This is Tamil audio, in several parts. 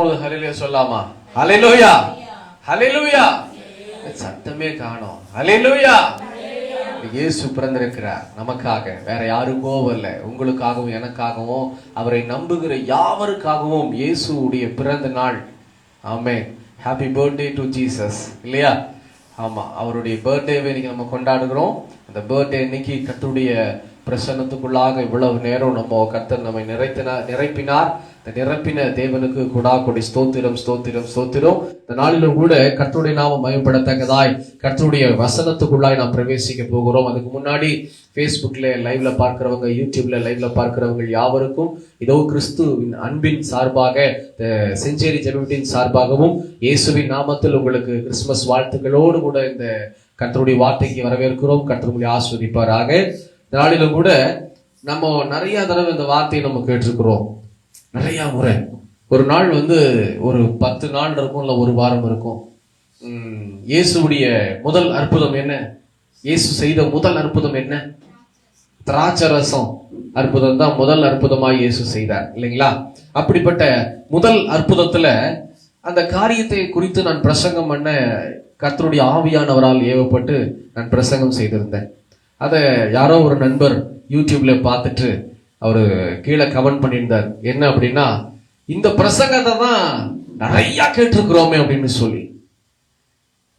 போது ஹல்லேலூயா சொல்லாமா? ஹல்லேலூயா, ஹல்லேலூயா. சத்தமே காணோம். ஹல்லேலூயா. இயேசு பிறந்திருக்கிறார் நமக்காக, வேற யாருக்கோ அல்ல, உங்களுக்காகவும் எனக்காகவும் அவரை நம்புகிற யாவருக்காகவும் இயேசுடைய பிறந்த நாள். ஆமென். ஹாப்பி பர்த்டே டு ஜீசஸ், இல்லையா? ஆமா, அவருடைய பர்த்டேவை இன்னைக்கு நம்ம கொண்டாடுகிறோம். அந்த பர்த்டே இன்னைக்கு கர்த்தருடைய பிரசன்னத்துக்குள்ளாக இவ்வளவு நேரம் கர்த்தர் நம்மை நிரப்பினார். இந்த நிரப்பின தேவனுக்கு கொடி ஸ்தோத்திரம், ஸ்தோத்திரம், ஸ்தோத்திரம். இந்த நாளிலும் கூட கர்த்தருடைய நாமம் மகிமைப்படத்தக்கதாய் கர்த்தருடைய வசனத்துக்குள்ளாய் நாம் பிரவேசிக்க போகிறோம். அதுக்கு முன்னாடி Facebookல லைவ்ல பார்க்கிறவங்க, யூடியூப்ல லைவ்ல பார்க்கிறவங்க யாவருக்கும் இதோ கிறிஸ்துவின் அன்பின் சார்பாக, செஞ்சேரி ஜெபத்தின் சார்பாகவும் இயேசுவின் நாமத்தில் உங்களுக்கு கிறிஸ்துமஸ் வாழ்த்துக்களோடு கூட இந்த கர்த்தருடைய வார்த்தைக்கு வரவேற்கிறோம். கர்த்தர் உங்களை ஆசீர்வதிப்பாராக. இந்த நாளிலும் கூட நம்ம நிறைய தடவை இந்த வார்த்தையை நம்ம கேட்டிருக்கிறோம், நிறைய முறை. ஒரு நாள் ஒரு 10 நாள் இருக்கும், இல்ல ஒரு வாரம் இருக்கும். இயேசுடைய முதல் அற்புதம் என்ன? இயேசு செய்த முதல் அற்புதம் என்ன? திராட்சரசம் அற்புதம் தான் முதல் அற்புதமாய் இயேசு செய்தார், இல்லைங்களா? அப்படிப்பட்ட முதல் அற்புதத்துல அந்த காரியத்தை குறித்து நான் பிரசங்கம் பண்ண கர்த்தருடைய ஆவியானவரால் ஏவப்பட்டு நான் பிரசங்கம் செய்திருந்தேன். அதை யாரோ ஒரு நண்பர் யூடியூப்ல பார்த்துட்டு அவரு கீழே கமெண்ட் பண்ணியிருந்தார். என்ன அப்படின்னா, இந்த பிரசங்கத்தை தான் நிறைய கேட்டிருக்கிறோமே அப்படின்னு சொல்லி.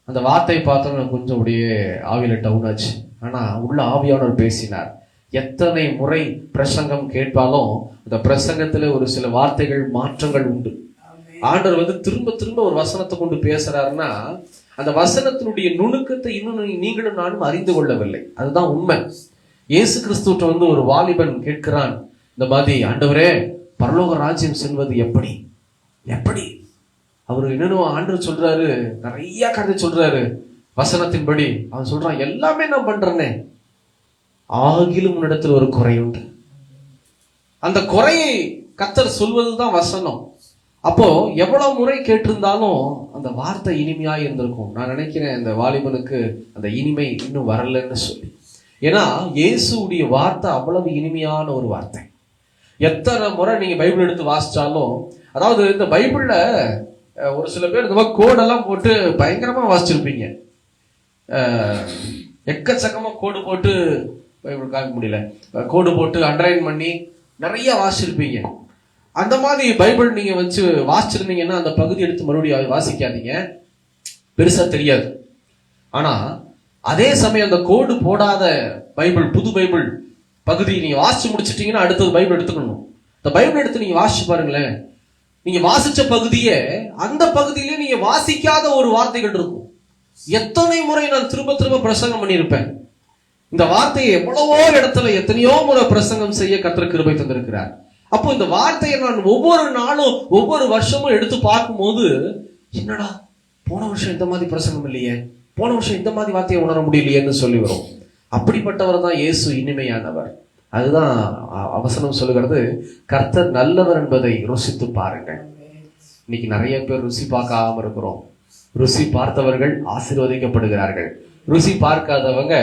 அந்த வார்த்தை பார்த்தோம் கொஞ்சம் அப்படியே ஆவியில டவுன் ஆச்சு. ஆனா உள்ள ஆவியானவர் பேசினார். எத்தனை முறை பிரசங்கம் கேட்பாலும் அந்த பிரசங்கத்துல ஒரு சில வார்த்தைகள் மாற்றங்கள் உண்டு. ஆண்டவர் திரும்ப திரும்ப ஒரு வசனத்தை கொண்டு பேசுறாருன்னா அந்த வசனத்தினுடைய நுணுக்கத்தை இன்னும் நீங்களும் நானும் அறிந்து கொள்ளவில்லை. அதுதான் உண்மை. இயேசு கிறிஸ்துவிட்ட ஒரு வாலிபன் கேட்கிறான், இந்த மாதிரி, ஆண்டவரே, பரலோக ராஜ்யம் செல்வது எப்படி எப்படி? அவரு என்னன்னு ஆண்டவர் சொல்றாரு, நிறைய கதை சொல்றாரு. வசனத்தின்படி அவன் சொல்றான், எல்லாமே நான் பண்றேனே, ஆகிலும் உன்னிடத்தில் ஒரு குறை உண்டு. அந்த குறையை கர்த்தர் சொல்வதுதான் வசனம். அப்போ எவ்வளவு முறை கேட்டிருந்தாலும் அந்த வார்த்தை இனிமையா இருந்திருக்கும். நான் நினைக்கிறேன் இந்த வாலிபனுக்கு அந்த இனிமை இன்னும் வரலன்னு சொல்லி. ஏன்னா இயேசுடைய வார்த்தை அவ்வளவு இனிமையான ஒரு வார்த்தை. எத்தனை முறை நீங்க பைபிள் எடுத்து வாசிச்சாலும், அதாவது இந்த பைபிள்ல ஒரு சில பேர் இந்த மாதிரி கோடெல்லாம் போட்டு பயங்கரமா வாசிச்சிருப்பீங்க. எக்கச்சக்கமா கோடு போட்டு, பைபிள் காக்க முடியல, கோடு போட்டு அண்டர்லைன் பண்ணி நிறைய வாசிச்சிருப்பீங்க. அந்த மாதிரி பைபிள் நீங்க வச்சு வாசிச்சிருந்தீங்கன்னா அந்த பகுதி எடுத்து மறுபடியும் வாசிக்காதீங்க, பெருசா தெரியாது. ஆனா அதே சமயம் அந்த கோடு போடாத பைபிள், புது பைபிள் பகுதி நீங்க வாசிச்சு முடிச்சிட்டீங்கன்னா அடுத்தது பைபிள் எடுத்துக்கணும். இந்த பைபிள் எடுத்து நீங்க வாசிச்சு பாருங்களேன், நீங்க வாசிச்ச பகுதியே அந்த பகுதியிலே நீங்க வாசிக்காத ஒரு வார்த்தைகள் இருக்கும். எத்தனை முறை நான் திரும்ப திரும்ப பிரசங்கம் பண்ணியிருப்பேன். இந்த வார்த்தையை எவ்வளவோ இடத்துல எத்தனையோ முறை பிரசங்கம் செய்ய கர்த்தர் கிருபை தந்திருக்கிறார். அப்போ இந்த வார்த்தையை நான் ஒவ்வொரு நாளும் ஒவ்வொரு வருஷமும் எடுத்து பார்க்கும்போது, என்னடா போன வருஷம் இந்த மாதிரி பிரசங்கம் இல்லையே, போன வருஷம் இந்த மாதிரி வார்த்தையை உணர முடியலையேன்னு சொல்லி வரும். அப்படிப்பட்டவர் தான் இயேசு, இனிமையானவர். அதுதான் வசனம் சொல்லுகிறது, கர்த்தர் நல்லவர் என்பதை ருசித்து பாருங்கள். இன்னைக்கு நிறைய பேர் ருசி பார்க்காம இருக்கிறோம். ருசி பார்த்தவர்கள் ஆசீர்வதிக்கப்படுகிறார்கள், ருசி பார்க்காதவங்க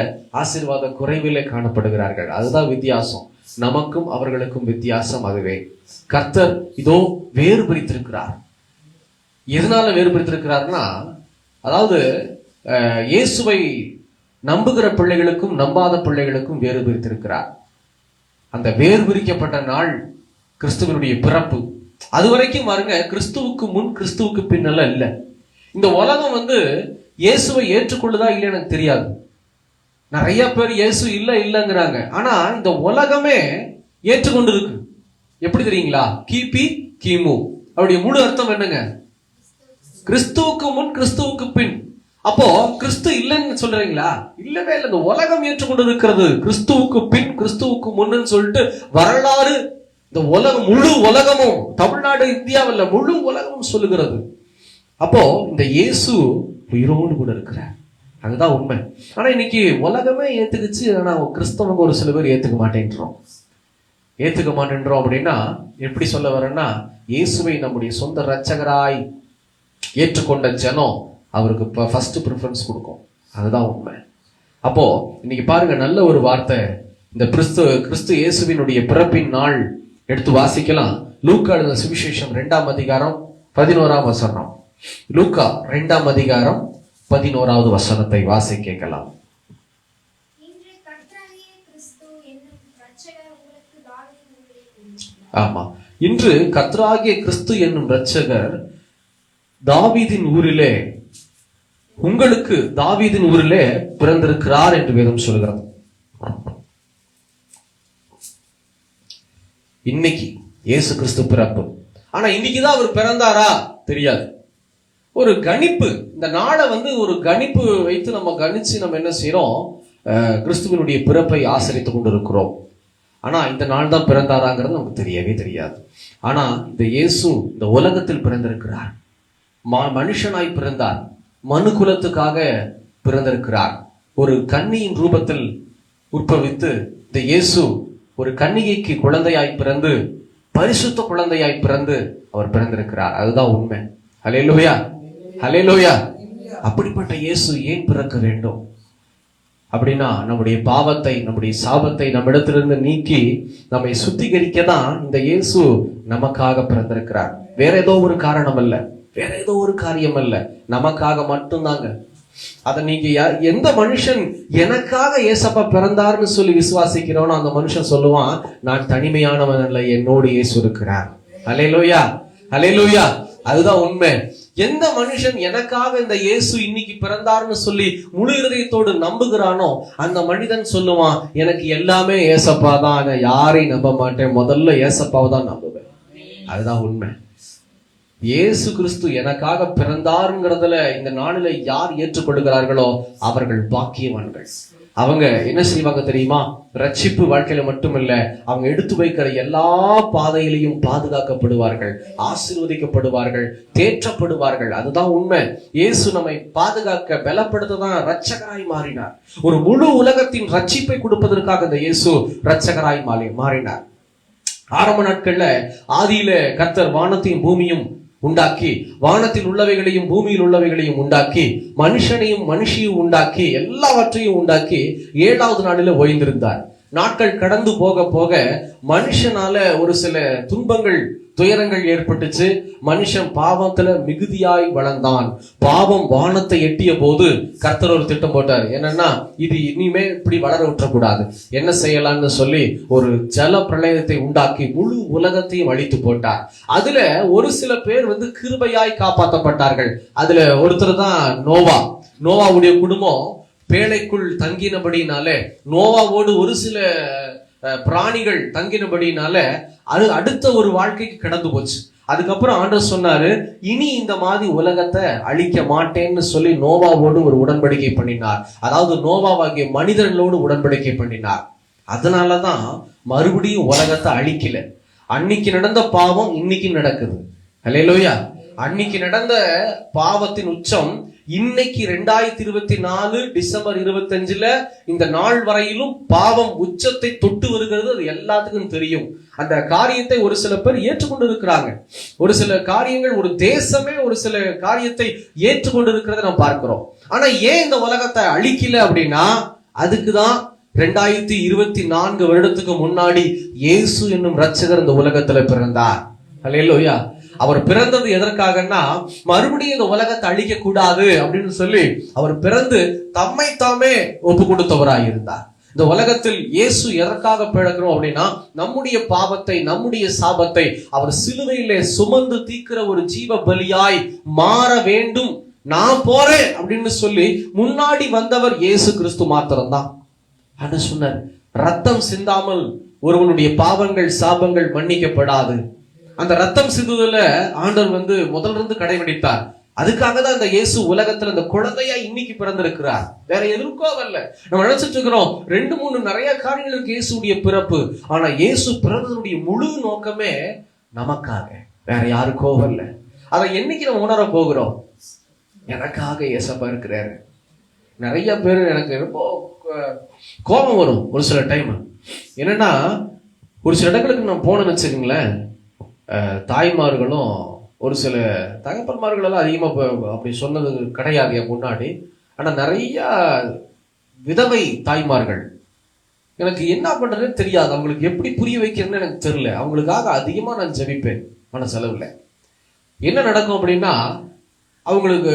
ஆசீர்வாத குறைவிலே காணப்படுகிறார்கள். அதுதான் வித்தியாசம். நமக்கும் அவர்களுக்கும் வித்தியாசம் அதுவே. கர்த்தர் இதோ வேறு பிரித்திருக்கிறார். எதனால வேறு பிரித்திருக்கிறார்னா, அதாவது இயேசுவை நம்புகிற பிள்ளைகளுக்கும் நம்பாத பிள்ளைகளுக்கும் வேறு பிரித்திருக்கிறார். அந்த வேறு பிரிக்கப்பட்ட நாள் கிறிஸ்துவனுடைய பிறப்பு. அது வரைக்கும் பாருங்க, கிறிஸ்துவுக்கு முன் கிறிஸ்துவுக்கு பின்னெல்லாம் இல்லை. இந்த உலகம் இயேசுவை ஏற்றுக்கொள்ளுதா இல்லையா எனக்கு தெரியாது. நிறைய பேர் இயேசு இல்லைங்கிறாங்க. ஆனா இந்த உலகமே ஏற்றுக்கொண்டு இருக்கு. எப்படி தெரியுங்களா? கிபி கிமு அவருடைய முழு அர்த்தம் என்னங்க? கிறிஸ்துவுக்கு முன் கிறிஸ்துவுக்கு பின். அப்போ கிறிஸ்து இல்லைன்னு சொல்றீங்களா? இல்லவே இல்லை. இந்த உலகம் ஏற்றுக்கொண்டு இருக்கிறது கிறிஸ்துவுக்கு பின் கிறிஸ்துவுக்கு முன்னு சொல்லிட்டு வரலாறு இந்த உலகம், முழு உலகமும், தமிழ்நாடு இந்தியாவில் முழு உலகமும் சொல்லுகிறது. அப்போ இந்த இயேசு உயிரோடு கூட இருக்கிறார். அதுதான் உண்மை. ஆனா இன்னைக்கு உலகமே ஏத்துக்குச்சு, ஆனா கிறிஸ்தவங்க ஒரு சில பேர் ஏத்துக்க மாட்டேன்றோம். அப்படின்னா எப்படி சொல்ல வரேன்னா, இயேசுவை நம்முடைய சொந்த இரட்சகராய் ஏற்றுக்கொண்ட ஜனம் அவருக்கு ஃபர்ஸ்ட் ப்ரிஃபரன்ஸ் கொடுக்கும். அதுதான் உண்மை. அப்போ இன்னைக்கு பாருங்க, நல்ல ஒரு வார்த்தை. இந்த கிறிஸ்து இயேசுவினுடைய பிறப்பின் நாள் எடுத்து வாசிக்கலாம். லூக்கா எழுதின சுவிசேஷம் 2ஆம் அதிகாரம் 11ஆம் வசனம். லூக்கா 2ஆம் அதிகாரம் 11வது வசனத்தை வாசி கேட்கலாம். ஆமா, இன்று கர்த்தராகிய கிறிஸ்து என்னும் இரட்சகர் தாவீதின் ஊரிலே உங்களுக்கு தாவீதின் ஊரிலே பிறந்திருக்கிறார் என்று வேதம் சொல்கிறது. இன்னைக்கு இயேசு கிறிஸ்து பிறப்பு. ஆனா இன்னைக்குதான் அவர் பிறந்தாரா தெரியாது. ஒரு கணிப்பு, இந்த நாளை ஒரு கணிப்பு வைத்து நம்ம கணிச்சு நம்ம என்ன செய்யறோம், கிறிஸ்துவனுடைய பிறப்பை ஆசரித்துக் கொண்டிருக்கிறோம். ஆனா இந்த நாள் தான் பிறந்தாராங்கிறது நமக்கு தெரியவே தெரியாது. ஆனா இந்த இயேசு இந்த உலகத்தில் பிறந்திருக்கிறார். மனுஷனாய் பிறந்தார், மனு குலத்துக்காக பிறந்திருக்கிறார். ஒரு கன்னியின் ரூபத்தில் உற்பவித்து இந்த இயேசு ஒரு கன்னிகைக்கு குழந்தையாய் பிறந்து, பரிசுத்த குழந்தையாய் பிறந்து அவர் பிறந்திருக்கிறார். அதுதான் உண்மை. ஹல்லேலூயா, ஹல்லேலூயா. அப்படிப்பட்ட இயேசு ஏன் பிறக்க வேண்டும் அப்படின்னா, நம்முடைய பாவத்தை, நம்முடைய சாபத்தை நம்மிடத்திலிருந்து நீக்கி நம்மை சுத்திகரிக்க தான் இந்த இயேசு நமக்காக பிறந்திருக்கிறார். வேற ஏதோ ஒரு காரணம் அல்ல, வேற ஏதோ ஒரு காரியம் அல்ல, நமக்காக மட்டும்தாங்க. அத நீங்க எந்த மனுஷன் எனக்காக ஏசப்பா பிறந்தார்னு சொல்லி விசுவாசிக்கிறோனோ அந்த மனுஷன் சொல்லுவான், நான் தனிமையானவன் அல்ல, என்னோடு இயேசு இருக்கிறார். ஹல்லேலூயா, ஹல்லேலூயா. அதுதான் உண்மை. எந்த மனுஷன் எனக்காக இந்த இயேசு இன்னைக்கு பிறந்தார்னு சொல்லி முழு இதயத்தோடு நம்புகிறானோ அந்த மனிதன் சொல்லுவான், எனக்கு எல்லாமே ஏசப்பா தான், யாரையும் நம்ப மாட்டேன், முதல்ல ஏசப்பாவை தான் நம்புவேன். அதுதான் உண்மை. இயேசு கிறிஸ்து எனக்காக பிறந்தாருங்கிறதுல இந்த நாளில யார் ஏற்றுக்கொள்கிறார்களோ அவர்கள் பாக்கியவான்கள். அவங்க என்ன செய்வாங்க தெரியுமா, ரட்சிப்பு வாழ்க்கையில மட்டுமில்ல, அவங்க எடுத்து வைக்கிற எல்லா பாதையிலையும் பாதுகாக்கப்படுவார்கள், ஆசீர்வதிக்கப்படுவார்கள், தேற்றப்படுவார்கள். அதுதான் உண்மை. இயேசு நம்மை பாதுகாக்க பலப்படுத்ததான் இரட்சகராய் மாறினார். ஒரு முழு உலகத்தின் ரட்சிப்பை கொடுப்பதற்காக இந்த இயேசு இரட்சகராய் மாறினார். ஆரம்ப நாட்கள்ல ஆதியில கர்த்தர் வானத்தையும் பூமியும் உண்டாக்கி, வானத்தில் உள்ளவைகளையும் பூமியில் உள்ளவைகளையும் உண்டாக்கி, மனுஷனையும் மனுஷியும் உண்டாக்கி, எல்லாவற்றையும் உண்டாக்கி 7வது நாளில ஓய்ந்திருந்தார். நாட்கள் கடந்து போக போக மனுஷனால ஒரு சில துன்பங்கள், துயரங்கள் ஏற்பட்டுச்சு. மனுஷன் பாவத்துல மிகுதியாய் வளர்ந்தான். பாவம் வானத்தை எட்டிய போது கர்த்தர் ஒரு திட்டம் போட்டார். என்னன்னா, இது இனிமே இப்படி வளர விட்டுறக்கூடாது, என்ன செய்யலாம்னு சொல்லி ஒரு ஜல பிரளயத்தை உண்டாக்கி முழு உலகத்தையும் அழித்து போட்டார். அதுல ஒரு சில பேர் கிருபையாய் காப்பாற்றப்பட்டார்கள். அதுல ஒருத்தர் தான் நோவா. நோவாவுடைய குடும்பம் பேழைக்குள் தங்கினபடினாலே, நோவாவோடு ஒரு சில பிராணிகள் தங்கினபடினால அது அடுத்த ஒரு வாழ்க்கைக்கு கடந்து போச்சு. அதுக்கப்புறம் ஆண்டவர் சொன்னாரு, இனி இந்த மாதிரி உலகத்தை அழிக்க மாட்டேன்னு சொல்லி நோவாவோடு ஒரு உடன்படிக்கை பண்ணினார். அதாவது நோவாவாகிய மனிதர்களோடு உடன்படிக்கை பண்ணினார். அதனாலதான் மறுபடியும் உலகத்தை அழிக்கல. அன்னைக்கு நடந்த பாவம் இன்னைக்கு நடக்குது. ஹல்லேலூயா. அன்னைக்கு நடந்த பாவத்தின் உச்சம் இன்னைக்கு 2024 டிசம்பர் 25 இந்த நாள் வரையிலும் பாவம் உச்சத்தை தொட்டு வருகிறது. அது எல்லாத்துக்கும் தெரியும். அந்த காரியத்தை ஒரு சில பேர் ஏற்றுக்கொண்டு இருக்கிறாங்க. ஒரு சில காரியங்கள், ஒரு தேசமே ஒரு சில காரியத்தை ஏற்றுக்கொண்டு இருக்கிறத நம்ம பார்க்கிறோம். ஆனா ஏன் இந்த உலகத்தை அழிக்கல அப்படின்னா, அதுக்குதான் 2024 வருடத்துக்கு முன்னாடி இயேசு என்னும் இரட்சகர் இந்த உலகத்துல பிறந்தார். ஹல்லேலூயா. அவர் பிறந்தது எதற்காகன்னா, மறுபடியும் இந்த உலகத்தை அழிக்க கூடாது அப்படின்னு சொல்லி அவர் பிறந்து தம்மை தாமே ஒப்பு கொடுத்தவராய் இருந்தார். இந்த உலகத்தில் இயேசு எதற்காக பிறக்கிறோம் அப்படின்னா, நம்முடைய பாவத்தை, நம்முடைய சாபத்தை அவர் சிலுவையிலே சுமந்து தீர்க்கிற ஒரு ஜீவ பலியாய் மாற வேண்டும். நான் போறேன் அப்படின்னு சொல்லி முன்னாடி வந்தவர் இயேசு கிறிஸ்து மாத்திரம்தான். ஆனா சொன்னார், ரத்தம் சிந்தாமல் ஒருவனுடைய பாவங்கள், சாபங்கள் மன்னிக்கப்படாது. அந்த ரத்தம் சிந்துதல ஆண்டவர் முதல்ல இருந்து கடைபிடித்தார். அதுக்காக தான் இந்த இயேசு உலகத்துல இந்த குழந்தையா இன்னைக்கு பிறந்திருக்கிறார். வேற எதற்கோ அல்ல. நம்ம நினைச்சிட்டு இருக்கிறோம் 2-3 நிறைய காரியங்களுக்கு இயேசுடைய பிறப்பு. ஆனா இயேசு பிறந்ததுடைய முழு நோக்கமே நமக்காக, வேற யாருக்கோ அல்ல. அதை என்னைக்கு நம்ம உணர போகிறோம்? எனக்காக இயேசப்பா இருக்கிறாரு. நிறைய பேர் எனக்கு ரொம்ப கோபம் வரும் ஒரு சில டைம். என்னன்னா, ஒரு சில இடங்களுக்கு நான் போனேன்னு வச்சுக்கோங்களேன், தாய்மார்களும் ஒரு சில தகப்பன்மார்கள் எல்லாம் அதிகமா அப்படி சொன்னது கிடையாது என் முன்னாடி. ஆனா நிறைய விதவை தாய்மார்கள், எனக்கு என்ன பண்றதுன்னு தெரியாது, அவங்களுக்கு எப்படி புரிய வைக்கிறேன்னு எனக்கு தெரியல. அவங்களுக்காக அதிகமா நான் ஜெபிப்பேன் மனசளவுல. என்ன நடக்கும் அப்படின்னா, அவங்களுக்கு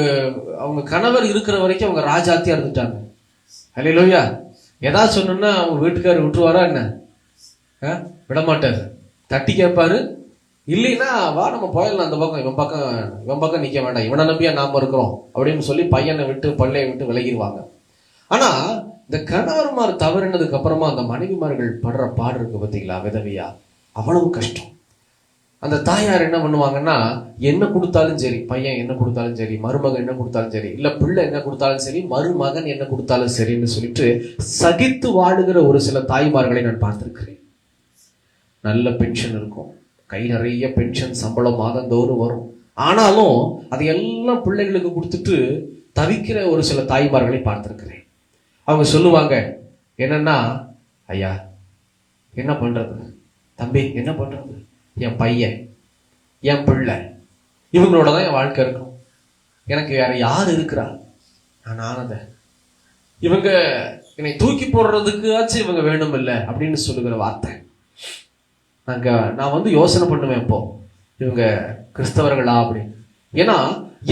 அவங்க கணவர் இருக்கிற வரைக்கும் அவங்க ராஜாத்தியா இருந்துட்டாங்க. ஹல்லேலூயா. ஏதாவது சொன்னா அவங்க வீட்டுக்காரர் விட்டுருவாரா என்ன? விடமாட்டாரு. தட்டி கேட்பாரு. இல்லைன்னா வா நம்ம போயிடலாம் அந்த பக்கம், இவன் பக்கம் நிக்க வேண்டாம், இவனை நம்பியா நாம இருக்கிறோம் அப்படின்னு சொல்லி பையனை விட்டு பள்ளையை விட்டு விலகிடுவாங்க. ஆனா இந்த கணவர்மார் தவறினதுக்கு அப்புறமா அந்த மனைவிமார்கள் படுற பாடு இருக்கு பார்த்தீங்களா, விதவியா, அவ்வளவு கஷ்டம். அந்த தாயார் என்ன பண்ணுவாங்கன்னா, என்ன கொடுத்தாலும் சரி, பையன் என்ன கொடுத்தாலும் சரி, மருமகன் என்ன கொடுத்தாலும் சரி, இல்ல பிள்ளை என்ன கொடுத்தாலும் சரி, மருமகன் என்ன கொடுத்தாலும் சரின்னு சொல்லிட்டு சகித்து வாழுகிற ஒரு சில தாய்மார்களை நான் பார்த்திருக்கிறேன். நல்ல பென்ஷன் இருக்கும், கை நிறைய பென்ஷன் சம்பளம் மாதந்தோறும் வரும். ஆனாலும் அதையெல்லாம் பிள்ளைகளுக்கு கொடுத்துட்டு தவிக்கிற ஒரு சில தாய்மார்களை பார்த்திருக்கிறேன். அவங்க சொல்லுவாங்க என்னன்னா, ஐயா என்ன பண்றது, தம்பி என்ன பண்றது, என் பையன் என் பிள்ளை இவங்களோட தான் என் வாழ்க்கை இருக்கும், எனக்கு வேற யார் இருக்கிறா, நான் ஆனத, இவங்க என்னை தூக்கி போடுறதுக்கு ஆச்சு இவங்க வேணும் இல்லை அப்படின்னு சொல்லுகிற வார்த்தை. நான் வந்து யோசனை பண்ணுவேன், இப்போ இவங்க கிறிஸ்தவர்களா அப்படின்னு. ஏன்னா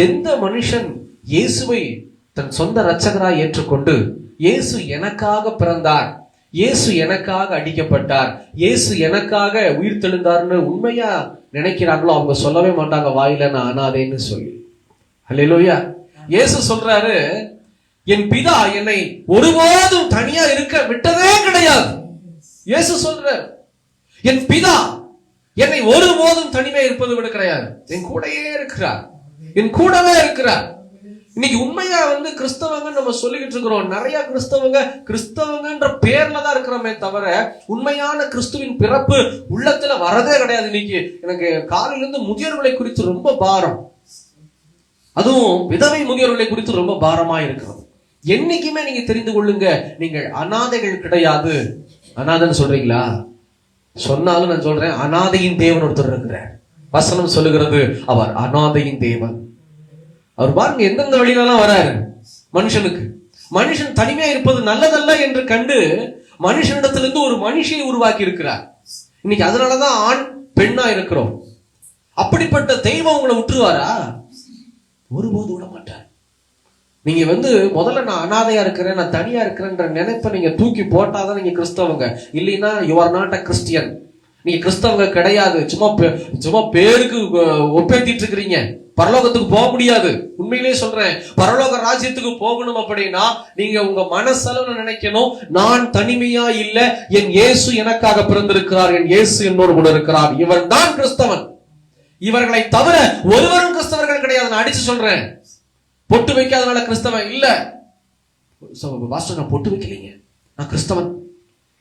எந்த மனுஷன் இயேசுவை தன் சொந்த இரட்சகராய் ஏற்றுக்கொண்டு இயேசு எனக்காக பிறந்தார், இயேசு எனக்காக அடிக்கப்பட்டார், இயேசு எனக்காக உயிர் தெழுந்தார்னு உண்மையா நினைக்கிறாங்களோ அவங்க சொல்லவே மாட்டாங்க வாயில நான் அனாதைன்னு சொல்லி. ஹல்லேலூயா. இயேசு சொல்றாரு, என் பிதா என்னை ஒருபோதும் தனியா இருக்க விட்டதே கிடையாது. இயேசு சொல்றாரு, என் பிதா என்னை ஒருபோதும் தனிமை இருப்பது விட கிடையாது, என் கூடயே இருக்கிறார், என் கூடவே இருக்கிறார். இன்னைக்கு உண்மையா வந்து கிறிஸ்தவங்க நம்ம சொல்லிக்கிட்டு இருக்கிறோம். நிறைய கிறிஸ்தவங்கன்ற பேர்ல தான் இருக்கிறோமே தவிர உண்மையான கிறிஸ்துவின் பிறப்பு உள்ளத்துல வரதே கிடையாது. இன்னைக்கு எனக்கு காலையிலிருந்து முதியோர்களை குறித்து ரொம்ப பாரம், அதுவும் விதவை முதியோர்களை குறித்து ரொம்ப பாரமா இருக்கிறது. என்னைக்குமே நீங்க தெரிந்து கொள்ளுங்க, நீங்கள் அனாதைகள் கிடையாது. அனாதைன்னு சொல்றீங்களா? சொன்னாலும் நான் சொல்றேன், அனாதையின் தேவன் ஒருத்தர் இருக்கிறார். வசனம் சொல்லுகிறது, அவர் அனாதையின் தேவன். அவர் பாருங்க எந்தெந்த வழியிலாம் வராரு மனுஷனுக்கு. மனுஷன் தனிமையா இருப்பது நல்லதல்ல என்று கண்டு மனுஷனிடத்திலிருந்து ஒரு மனுஷியை உருவாக்கி இருக்கிறார். இன்னைக்கு அதனாலதான் ஆண் பெண்ணா இருக்கிறோம். அப்படிப்பட்ட தெய்வம் உங்களை விட்டுருவாரா? ஒருபோது விட மாட்டார். நீங்க வந்து முதல்ல நான் அனாதையா இருக்கிறேன், நான் தனியா இருக்கிறேன்ற நினைப்ப நீங்க தூக்கி போட்டாதான் நீங்க கிறிஸ்தவங்க. இல்லைன்னா you are not a Christian. நீங்க கிறிஸ்தவங்க கிடையாது. சும்மா பேருக்கு ஒப்பேத்திட்டு இருக்கிறீங்க. பரலோகத்துக்கு போக முடியாது. உண்மையிலேயே சொல்றேன், பரலோக ராஜ்யத்துக்கு போகணும் அப்படின்னா நீங்க உங்க மனசளவுல நினைக்கணும், நான் தனிமையா இல்ல, என் இயேசு எனக்காக பிறந்திருக்கிறார், என் இயேசு என்னோடு கூட இருக்கிறார், இவன் தான் கிறிஸ்தவன். இவர்களை தவிர ஒருவரும் கிறிஸ்தவர்கள் கிடையாது. நான் அடிச்சு சொல்றேன், பொட்டு வைக்காதனால கிறிஸ்தவன் இல்ல. நான் பொட்டு வைக்கலீங்க, நான் கிறிஸ்தவன்.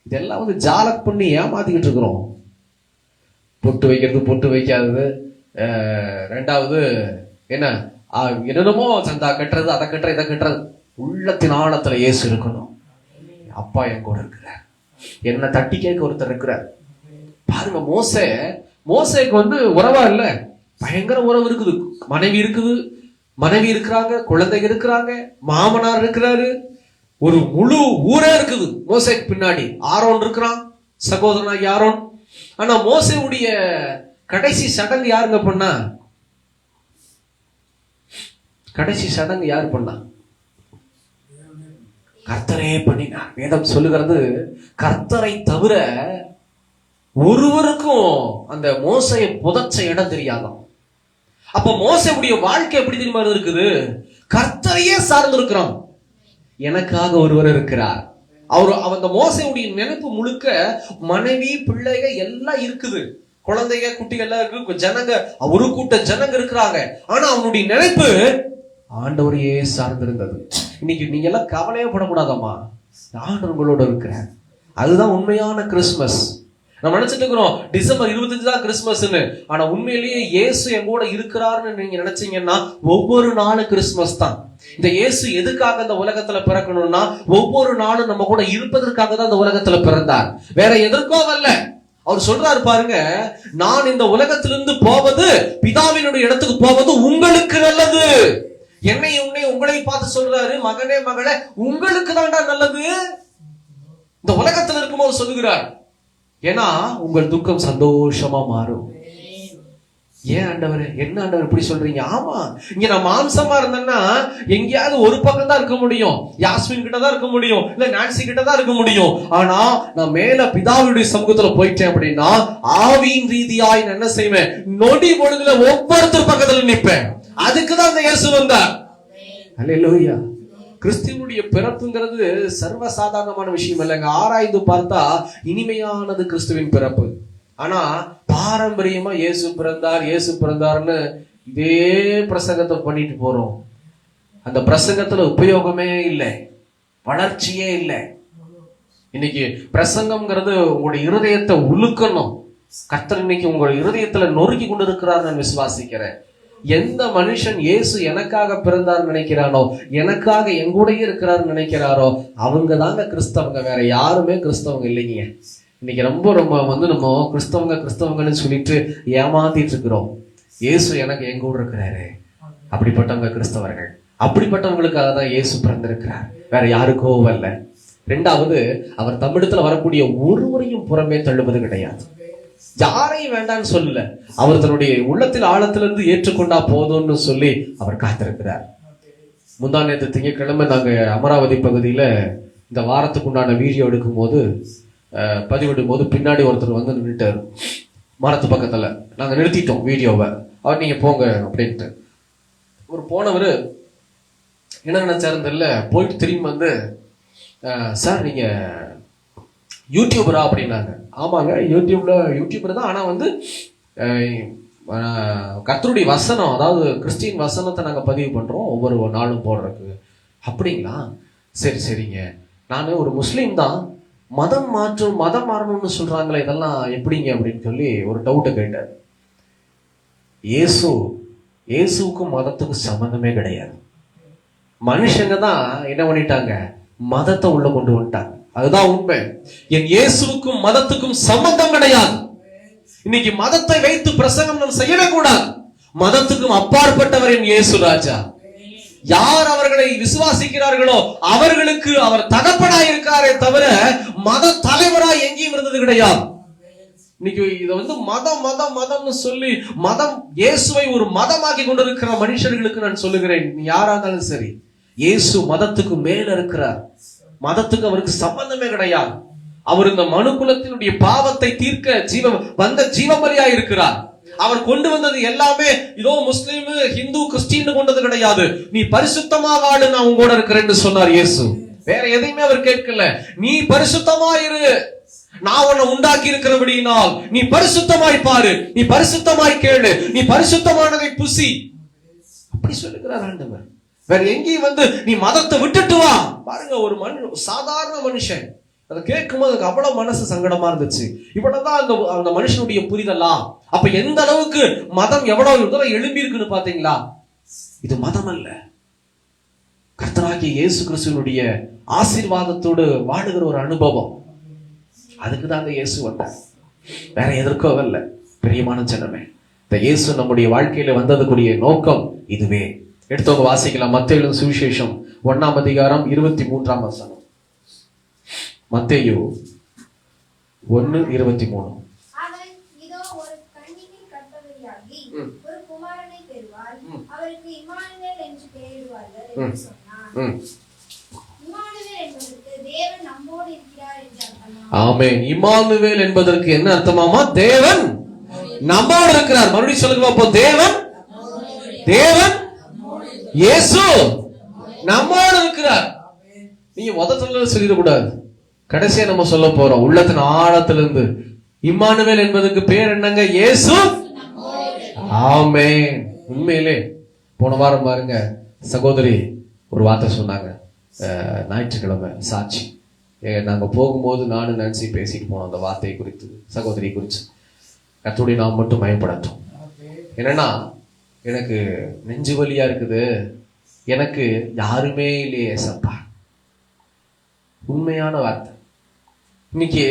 இதெல்லாம் வந்து ஜாலக் பண்ணி ஏமாத்திக்கிட்டு இருக்கிறோம். பொட்டு வைக்கிறது, பொட்டு வைக்காதது, ரெண்டாவது என்ன என்னமோ சந்தா கட்டுறது, அதை கட்டுறது, இதை கட்டுறது. உள்ளத்தின் ஆழத்துல இயேசு இருக்கணும். அப்பா என் கூட இருக்கிறார், என்ன தட்டி கேட்க ஒருத்தர் இருக்கிறார். பாருங்க, மோசேக்கு வந்து உறவா இல்ல, பயங்கர உறவு இருக்குது. மனைவி இருக்கிறாங்க, குழந்தைங்க இருக்கிறாங்க, மாமனார் இருக்கிறாரு, ஒரு முழு ஊரே இருக்குது மோசேக்கு பின்னாடி. ஆரோன் இருக்கிறான், சகோதரனாகி ஆரோன். ஆனா மோசேவுடைய கடைசி சடங்கு யாருங்க பண்ணா? கடைசி சடங்கு யாரு பண்ணா? கர்த்தரே பண்ணினார். வேதம் சொல்லுகிறது, கர்த்தரை தவிர ஒருவருக்கும் அந்த மோசையை புதைச்ச இடம் தெரியாதான். அப்ப மோசையுடைய வாழ்க்கை எப்படி தெரியுமா இருக்குது? கர்த்தரையே சார்ந்து இருக்கிறான். எனக்காக ஒருவர் இருக்கிறார். அந்த மோசையுடைய நினைப்பு முழுக்க மனைவி, பிள்ளைங்க எல்லாம் இருக்குது, குழந்தைங்க, குட்டிகள் எல்லாம் இருக்கு, ஜனங்க, ஒரு கூட்ட ஜனங்க இருக்கிறாங்க. ஆனா அவனுடைய நினைப்பு ஆண்டவரையே சார்ந்திருந்தது. இன்னைக்கு நீங்க எல்லாம் கவலையே படக்கூடாதம்மா, ஆண்டவர் உங்களோட இருக்கிறார். அதுதான் உண்மையான கிறிஸ்துமஸ். நம்ம நினைச்சிட்டு இருக்கிறோம் டிசம்பர் 25 தான் கிறிஸ்துமஸ்ன்னு. ஆனா உண்மையிலேயே இயேசு என் கூட இருக்கிறாருன்னு நீங்க நினைச்சீங்கன்னா ஒவ்வொரு நாளும் கிறிஸ்துமஸ் தான். இந்த இயேசு எதுக்காக இந்த உலகத்துல பிறக்கணும்னா, ஒவ்வொரு நாளும் நம்ம கூட இருப்பதற்காக தான் இந்த உலகத்துல பிறந்தார், வேற எதற்கோ அல்ல. அவர் சொல்றாரு பாருங்க, நான் இந்த உலகத்திலிருந்து போவது, பிதாவினுடைய இடத்துக்கு போவது உங்களுக்கு நல்லது. என்னை உங்களை பார்த்து சொல்றாரு, மகனே மகளே உங்களுக்கு தான்டா நல்லது. இந்த உலகத்துல இருக்கும்போது சொல்லுகிறார், ஏன்னா உங்கள் துக்கம் சந்தோஷமா மாறும். ஏன் ஆண்டவர், என்ன ஆண்டவர் இப்படி சொல்றீங்க? ஆமா, இங்க நான் மாம்சமா இருந்தேன்னா எங்கேயாவது ஒரு பக்கம் தான் இருக்க முடியும், யாஸ்மின் கிட்ட தான் இருக்க முடியும், இல்ல நான்சி கிட்ட தான் இருக்க முடியும். ஆனா நான் மேல பிதாவுடைய சமூகத்துல போயிட்டேன் அப்படின்னா ஆவியின் ரீதியாய் நான் என்ன செய்வேன்? நொடி பொழுதுல ஒவ்வொருத்தர் பக்கத்துல நிற்பேன். அதுக்குதான் அந்த இயேசு வந்தார். அல்லேலூயா. கிறிஸ்துவனுடைய பிறப்புங்கிறது சர்வசாதாரணமான விஷயம் இல்லைங்க. ஆராய்ந்து பார்த்தா இனிமையானது கிறிஸ்துவின் பிறப்பு. ஆனா பாரம்பரியமா இயேசு பிறந்தார், இயேசு பிறந்தார்னு இதே பிரசங்கத்தை பண்ணிட்டு போறோம். அந்த பிரசங்கத்துல உபயோகமே இல்லை, வளர்ச்சியே இல்லை. இன்னைக்கு பிரசங்கம்ங்கிறது உங்களுடைய இருதயத்தை உலுக்கணும். கர்த்தர் இன்னைக்கு உங்களுடைய இருதயத்துல நொறுக்கி கொண்டு இருக்கிறார் நான் விசுவாசிக்கிறேன். எந்த மனுஷன் இயேசு எனக்காக பிறந்தார் நினைக்கிறானோ, எனக்காக எங்கூடயே இருக்கிறார் நினைக்கிறாரோ, அவங்க தாங்க கிறிஸ்தவங்க. வேற யாருமே கிறிஸ்தவங்க இல்லைங்க. இன்னைக்கு ரொம்ப நம்ம கிறிஸ்தவங்கன்னு சொல்லிட்டு ஏமாத்திட்டு இருக்கிறோம். இயேசு எனக்கு எங்க கூட இருக்கிறாரு, அப்படிப்பட்டவங்க கிறிஸ்தவர்கள். அப்படிப்பட்டவங்களுக்காக தான் இயேசு பிறந்திருக்கிறார், வேற யாருக்கோ அல்ல. ரெண்டாவது, அவர் தமிழத்துல வரக்கூடிய ஒருவரையும் புறமே தள்ளுவது கிடையாது. யாரையும் வேண்டான்னு சொல்லல, அவர் தன்னுடைய உள்ளத்தில் ஆழத்திலிருந்து ஏற்றுக்கொண்டா போதும்னு சொல்லி அவர் காத்திருக்கிறார். முந்தா நேற்று திங்கட்கிழமை நாங்க அமராவதி பகுதியில இந்த வாரத்துக்கு உண்டான வீடியோ எடுக்கும் போது, பதிவிடும் போது பின்னாடி ஒருத்தர் வந்து நின்றுட்டார் மரத்து பக்கத்துல. நாங்க நிறுத்திட்டோம் வீடியோவை. அவர் நீங்க போங்க அப்படின்ட்டு ஒரு போனவர் என்ன நினைச்சாருன்னு தெரியல, போயிட்டு திரும்பி வந்து சார் நீங்க யூடியூபரா அப்படின்னாங்க. ஆமாங்க, யூடியூபர் தான். ஆனா வந்து கர்த்தருடைய வசனம், அதாவது கிறிஸ்டின் வசனத்தை நாங்க பதிவு பண்றோம் ஒவ்வொரு நாளும் போடுறதுக்கு. அப்படிங்களா, சரி சரிங்க. நான் ஒரு முஸ்லீம் தான், மதம் மாறணும்னு சொல்றாங்களே, இதெல்லாம் எப்படிங்க அப்படின்னு சொல்லி ஒரு டவுட்டை கேட்டார். இயேசுக்கும் மதத்துக்கும் சம்பந்தமே கிடையாது. மனுஷங்க தான் என்ன பண்ணிட்டாங்க, மதத்தை உள்ள கொண்டு வந்துட்டாங்க. அதுதான் உண்மை. என் இயேசுவுக்கும் மதத்துக்கும் சம்பந்தம் கிடையாது. இன்னைக்கு மதத்தை வைத்து பிரசங்கம் நாம் செய்யவே கூடாது. மதத்துக்கும் அப்பாற்பட்டவர் என் இயேசு ராஜா. யார் அவர்களை விசுவாசிக்கிறார்களோ அவர்களுக்கு அவர் தகப்பனாய் இருக்காரே தவிர மத தலைவராய் எங்கேயும் இருந்தது கிடையாது. இன்னைக்கு இத வந்து மதம்னு சொல்லி மதம் இயேசுவை ஒரு மதமாக்கி கொண்டிருக்கிற மனுஷர்களுக்கு நான் சொல்லுகிறேன், யாரா இருந்தாலும் சரி, இயேசு மதத்துக்கு மேல இருக்கிறார். மதத்துக்கு அவருக்கு சம்பந்தமே கிடையாது. அவர் இந்த மனுக்குலத்தினுடைய பாவத்தை தீர்க்க ஜீவபலியா இருக்கிறார். அவர் கொண்டு வந்தது எல்லாமே இதோ முஸ்லீம், ஹிந்து, கிறிஸ்டின் கொண்டது கிடையாது. நீ பரிசுத்தமா வாழு, நான் உங்களோட இருக்கிறேன்னு சொன்னார் இயேசு. வேற எதையுமே அவர் கேட்கல. நீ பரிசுத்தமாயிரு, நான் உன்னை உண்டாக்கி இருக்கிறபடியினால் நீ பரிசுத்தமாய் பாரு, நீ பரிசுத்தமாய் கேளு, நீ பரிசுத்தமானதை புசி, அப்படி சொல்லுகிறார் ஆண்டவர். வேற எங்கேயும் வந்து நீ மதத்தை விட்டுட்டு வா. பாருங்க, ஒரு சாதாரண மனுஷன் அதை கேட்கும் போது அவ்வளவு மனசு சங்கடமா இருந்துச்சு. இவ்வளவுதான் அந்த மனுஷனுடைய புரிதலா? அப்ப எந்த அளவுக்கு மதம் எவ்வளவு தூரம் எழும்பி இருக்குன்னு பாத்தீங்களா? இது மதம் அல்ல, கர்த்தராகிய இயேசு கிறிஸ்துவினுடைய ஆசீர்வாதத்தோடு வாழுகிற ஒரு அனுபவம். அதுக்குதான் அந்த இயேசு வந்தார், வேற எதற்கோ அல்ல. பிரியமான ஜனமே, இந்த இயேசு நம்முடைய வாழ்க்கையில வந்ததுக்குரிய நோக்கம் இதுவே. எடுத்தவங்க வாசிக்கலாம். மத்தேயு சுவிசேஷம் 1ஆம் அதிகாரம் 23ஆம் வசனம். மத்தேயு 1:23. ஆமென். இம்மானுவேல் என்பதற்கு என்ன அர்த்தமாமா? தேவன் நம்மோடு இருக்கிறார். மறுபடியும் சொல்லுங்க பாப்போம். தேவன் இயேசு நம்மோடு இருக்கிறார். நீங்க முதல்ல சொல்லிடக்கூடாது, கடைசியா நம்ம சொல்ல போறோம் உள்ளத்தின் ஆழத்திலிருந்து. இம்மானுவேல் என்பதற்கு பேர் என்னங்க? இயேசு. ஆமென். உண்மையிலே போன வாரம் பாருங்க, சகோதரி ஒரு வார்த்தை சொன்னாங்க. ஞாயிற்றுக்கிழமை சாட்சி நாங்க போகும்போது நானும் நினைச்சு பேசிட்டு போனோம் அந்த வார்த்தையை குறித்து, சகோதரி குறித்து. கர்த்தருடைய நாம் மட்டும் மயப்படட்டும். என்னன்னா, எனக்கு நெஞ்சு வலியா இருக்குது, எனக்கு யாருமே இல்லையே ஏசப்பா. உண்மையான வார்த்தை. இன்னைக்கு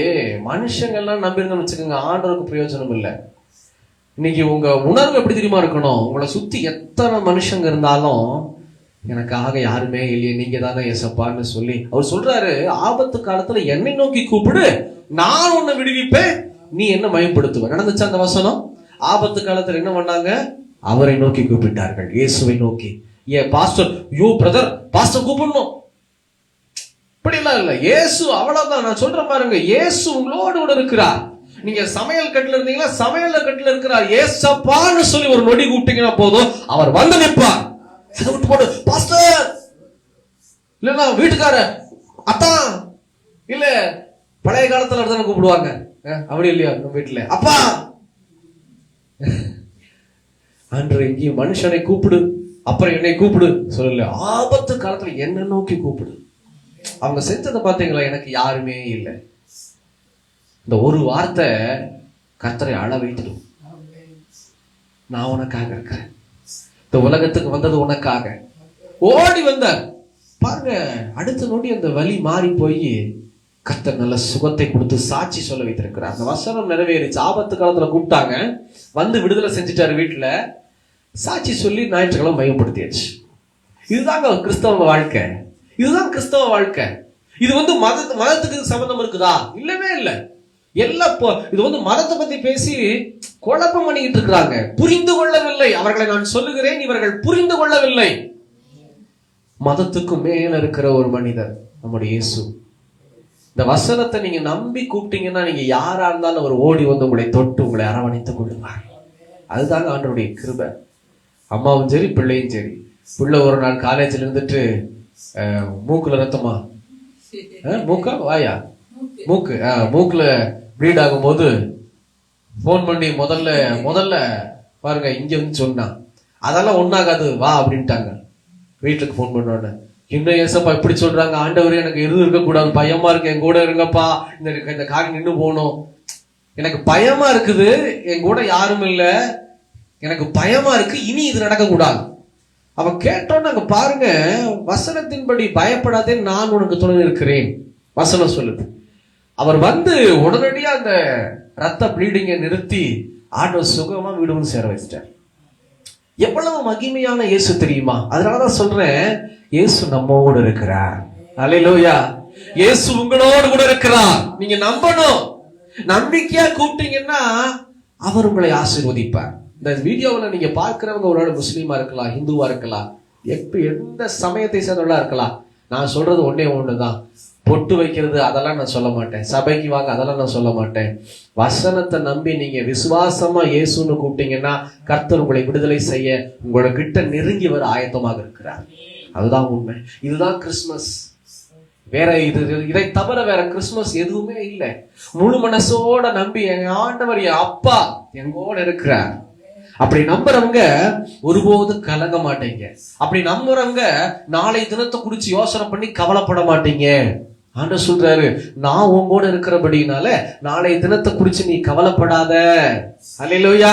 மனுஷங்கள்லாம் நம்பிருந்தோம்னு வச்சுக்கோங்க, ஆண்டவருக்கு பிரயோஜனம் இல்லை. இன்னைக்கு உங்க உணர்வு எப்படி தெரியுமா இருக்கணும்? உங்களை சுத்தி எத்தனை மனுஷங்க இருந்தாலும் எனக்காக யாருமே இல்லையே, நீங்க தானே ஏசப்பான்னு சொல்லி அவர் சொல்றாரு. ஆபத்து காலத்துல என்னை நோக்கி கூப்பிடு, நான் உன்னை விடுவிப்பேன், நீ என்ன மயப்படுத்துவ. நடந்துச்சா அந்த வசனம்? ஆபத்து காலத்துல என்ன பண்ணாங்க? அவரை நோக்கி கூப்பிட்டார்கள், இயேசுவை நோக்கி. ஏன் பாஸ்டர், யூ பிரதர், பாஸ்டர் கூப்பிடணும் இப்படி எல்லாம் இல்ல. இயேசு அவ்வளவுதான். நான் சொல்றேன் பாருங்க, இயேசு உங்களோடு கூட இருக்கிறார். நீங்க சமையல் கட்டுல இருந்தீங்களா, சமையல் கட்டுல இருக்கிறார். ஏசப்பான்னு சொல்லி ஒரு நொடி கூப்பிட்டீங்கன்னா போதும், அவர் வந்து நிற்பார். அதை விட்டு போட்டு பாஸ்டர் இல்லன்னா வீட்டுக்கார அத்தான் இல்ல, பழைய காலத்துல தானே கூப்பிடுவாங்க, அப்படி இல்லையா நம்ம வீட்டுல அப்பா. அன்று எங்கேயும் மனுஷனை கூப்பிடு, அப்புறம் என்னை கூப்பிடு சொல்லல. ஆபத்து காலத்துல என்ன நோக்கி கூப்பிடு. அவங்க செஞ்சதை பார்த்தீங்களா? எனக்கு யாருமே இல்லை. இந்த ஒரு வார்த்தை கர்த்தரை அழ வைத்துடும். நான் உனக்காக இருக்கிறேன், இந்த உலகத்துக்கு வந்தது உனக்காக. ஓடி வந்தார் பாருங்க. அடுத்த நொடி அந்த வலி மாறி போய் கர்த்தர் நல்ல சுகத்தை கொடுத்து சாட்சி சொல்ல வைத்திருக்கிறார். அந்த வசனம் நிறைவேறிச்சு. ஆபத்து காலத்துல கூப்பிட்டாங்க, வந்து விடுதலை செஞ்சுட்டாரு வீட்டுல. சாட்சி சொல்லி ஞாயிற்றுக்கிழமை மையப்படுத்தியாச்சு. இதுதாங்க கிறிஸ்தவ வாழ்க்கை. இதுதான் கிறிஸ்தவ வாழ்க்கை. இது வந்து மதத்துக்கு சம்பந்தம் இருக்குதா? இல்லவே இல்லை. எல்லாம் இது வந்து மதத்தை பத்தி பேசி குழப்பம் பண்ணிக்கிட்டு இருக்கிறாங்க. புரிந்து கொள்ளவில்லை. அவர்களை நான் சொல்லுகிறேன், இவர்கள் புரிந்து கொள்ளவில்லை. மதத்துக்கு மேல இருக்கிற ஒரு மனிதர் நம்முடைய இயேசு. இந்த வசனத்தை நீங்க நம்பி கூப்பிட்டீங்கன்னா, நீங்க யாரா இருந்தாலும் அவர் ஓடி வந்து உங்களை தொட்டு உங்களை அரவணைத்துக் கொள்ளுவார். அதுதாங்க ஆண்டவருடைய கிருபை. அம்மாவும் சரி, பிள்ளையும் சரி. பிள்ளை ஒரு நாள் காலேஜ்ல இருந்துட்டு மூக்குல ரத்தமா, மூக்கா வாயா, மூக்குல ப்ளீட் ஆகும் போது போன் பண்ணி முதல்ல பாருங்க இங்க வந்து சொன்னான், அதெல்லாம் ஒண்ணாகாது வா அப்படின்ட்டாங்க. வீட்டுக்கு போன் பண்ணோன்னு, இன்னும் ஏசப்பா இப்படி சொல்றாங்க, ஆண்டவரே எனக்கு எதுவும் இருக்கக்கூடாது, பயமா இருக்கு, என் கூட இருங்கப்பா, இந்த காரியம் நின்று போகணும், எனக்கு பயமா இருக்குது, என் கூட யாரும் இல்ல, எனக்கு பயமா இருக்கு, இனி இது நடக்க கூடாது. அவ கேட்டோன்னு அங்க பாருங்க, வசனத்தின்படி பயப்படாதே, நான் உனக்கு துணை இருக்கிறேன் வசனம் சொல்லுது. அவர் வந்து உடனடியா அந்த ரத்த ப்ளீடிங்கை நிறுத்தி ஆண்டவர் சுகமா வீடு சேர வச்சிட்டார். எவ்வளவு மகிமையான இயேசு தெரியுமா? அதனாலதான் சொல்றேன், இயேசு நம்மோடு இருக்கிறார். அல்லேலூயா. இயேசு உங்களோடு கூட இருக்கிறார். நீங்க நம்பணும். நம்பிக்கையா கூப்பிட்டீங்கன்னா அவர் உங்களை ஆசீர்வதிப்பார். இந்த வீடியோவில் நீங்க பார்க்கிறவங்க ஒரு முஸ்லீமா இருக்கலாம், ஹிந்துவா இருக்கலாம், எந்த சமயத்தை சேர்ந்தவர்களா இருக்கலாம். நான் சொல்றது ஒண்ணுதான், பொட்டு வைக்கிறது அதெல்லாம் நான் சொல்ல மாட்டேன், சபைக்கு வாங்க அதெல்லாம் நான் சொல்ல மாட்டேன். வசனத்தை நம்பி நீங்க விசுவாசமா இயேசுன்னு கூப்பிட்டீங்கன்னா கர்த்தர் உங்களை விடுதலை செய்ய உங்ககிட்ட நெருங்கி வர ஆயத்தமாக இருக்கிறார். அதுதான் உண்மை. இதுதான் கிறிஸ்துமஸ். வேற இதை தவிர வேற கிறிஸ்துமஸ் எதுவுமே இல்லை. முழு மனசோட நம்பி என் ஆண்டவர் என் அப்பா எங்கோட இருக்கிறார். அப்படி நம்புறவங்க ஒருபோதும் கலங்க மாட்டீங்க. அப்படி நம்புறவங்க நாளை தினத்தை குறிச்சு யோசனை பண்ணி கவலைப்பட மாட்டீங்க. ஆண்டவர் சொல்றாரு, நான் உங்கோட இருக்கிறபடினால நாளை தினத்தை குறிச்சு நீ கவலைப்படாத. அல்லேலூயா,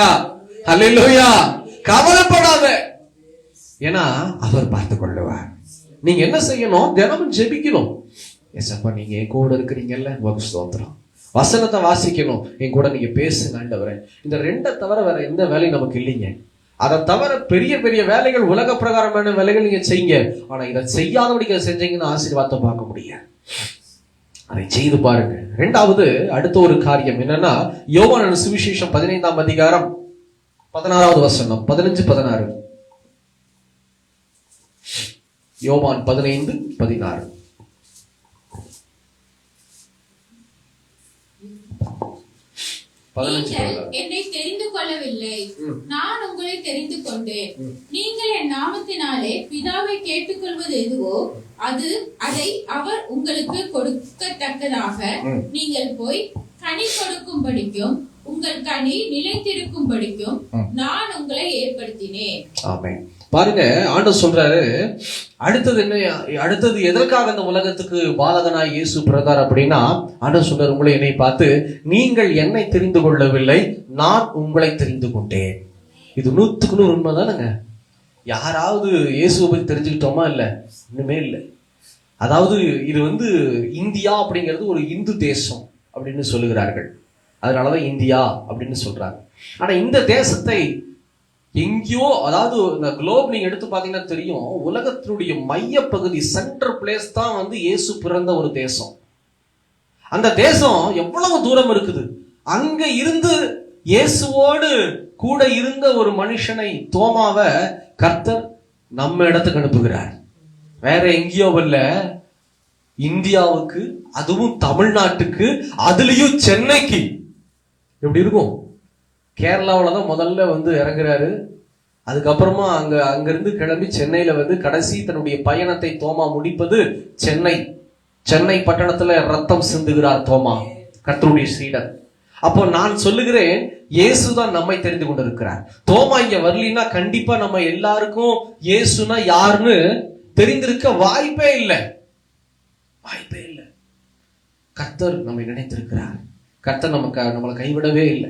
அல்லேலூயா. கவலைப்படாத, ஏன்னா அவர் பார்த்து கொள்ளுவார். நீங்க என்ன செய்யணும்? தினமும் ஜெபிக்கணும். ஏசப்பா நீங்க என் கூட இருக்கிறீங்கல்ல, ஸ்தோத்திரம். வசனத்தை வாசிக்கணும், என் கூட நீங்க பேசுங்க ஆண்டவரே. இந்த ரெண்டை தவிர வேற எந்த வேலையும் நமக்கு இல்லைங்க. அதை தவிர பெரிய பெரிய வேலைகள், உலக பிரகாரமான வேலைகள் நீங்க செய்யுங்க. ஆனா இதை செய்யாதபடி செஞ்சீங்கன்னா ஆசீர்வாதத்தை பார்க்க முடியாது. அதை செய்து பாருங்க. இரண்டாவது அடுத்த ஒரு காரியம் என்னன்னா, யோவான் சுவிசேஷம் 15ஆம் அதிகாரம் 16வது வசனம், 15-16. யோவான் 15-16. என்னை தெரிந்து கொள்ளவில்லை, நான் உங்களை தெரிந்து கொண்டேன். நீங்கள் என் நாமத்தினாலே பிதாவை கேட்டுக்கொள்வது எதுவோ அதை அவர் உங்களுக்கு கொடுக்கத்தக்கதாக நீங்கள் போய் கனி கொடுக்கும்படிக்கும் உங்கள் கனி நிலைத்திருக்கும்படிக்கும் நான் உங்களை ஏற்படுத்தினேன். ஆமென். பாருங்க, ஆண்டவர் சொல்றாரு, அடுத்தது எதற்காக இந்த உலகத்துக்கு பாலகனாய் இயேசு பிறந்தார் அப்படின்னா, ஆண்டவர் சொல்றாரு, உங்களை என்னை பார்த்து, நீங்கள் என்னை தெரிந்து கொள்ளவில்லை, நான் உங்களை தெரிந்து கொண்டேன். இது 100% உண்மைதானுங்க. யாராவது இயேசுவை பத்தி தெரிஞ்சுக்கிட்டோமா? இல்ல, இன்னுமே இல்லை. அதாவது இது வந்து இந்தியா அப்படிங்கிறது ஒரு இந்து தேசம் அப்படின்னு சொல்லுகிறார்கள். அதனாலதான் இந்தியா அப்படின்னு சொல்றாங்க. ஆனா இந்த தேசத்தை எங்கேயோ, அதாவது இந்த குளோப் நீங்க எடுத்து பாத்தீங்கன்னா தெரியும், உலகத்தினுடைய மைய பகுதி, சென்டர் பிளேஸ் தான் வந்து இயேசு பிறந்த ஒரு தேசம். அந்த தேசம் எவ்வளவு தூரம் இருக்குது. அங்க இருந்து இயேசுவோடு கூட இருந்த ஒரு மனுஷனை தோமாவை கர்த்தர் நம்ம இடத்துக்கு அனுப்புகிறார். வேற எங்கேயோ இல்ல, இந்தியாவுக்கு, அதுவும் தமிழ்நாட்டுக்கு, அதுலயும் சென்னைக்கு. எப்படி இருக்கும்? கேரளாவில தான் முதல்ல வந்து இறங்குறாரு. அதுக்கப்புறமா அங்கிருந்து கிளம்பி சென்னையில கடைசி தன்னுடைய பயணத்தை தோமா முடிப்பது சென்னை பட்டணத்துல ரத்தம் சிந்துகிறார் தோமா, கர்த்தருடைய சீடர். அப்போ நான் சொல்லுகிறேன், இயேசுதான் நம்மை தெரிந்து கொண்டிருக்கிறார். தோமா இங்க வரலினா கண்டிப்பா நம்ம எல்லாருக்கும் இயேசுனா யாருன்னு தெரிந்திருக்க வாய்ப்பே இல்லை. கர்த்தர் நம்மை நினைத்திருக்கிறார். கர்த்தர் நம்மளை கைவிடவே இல்லை.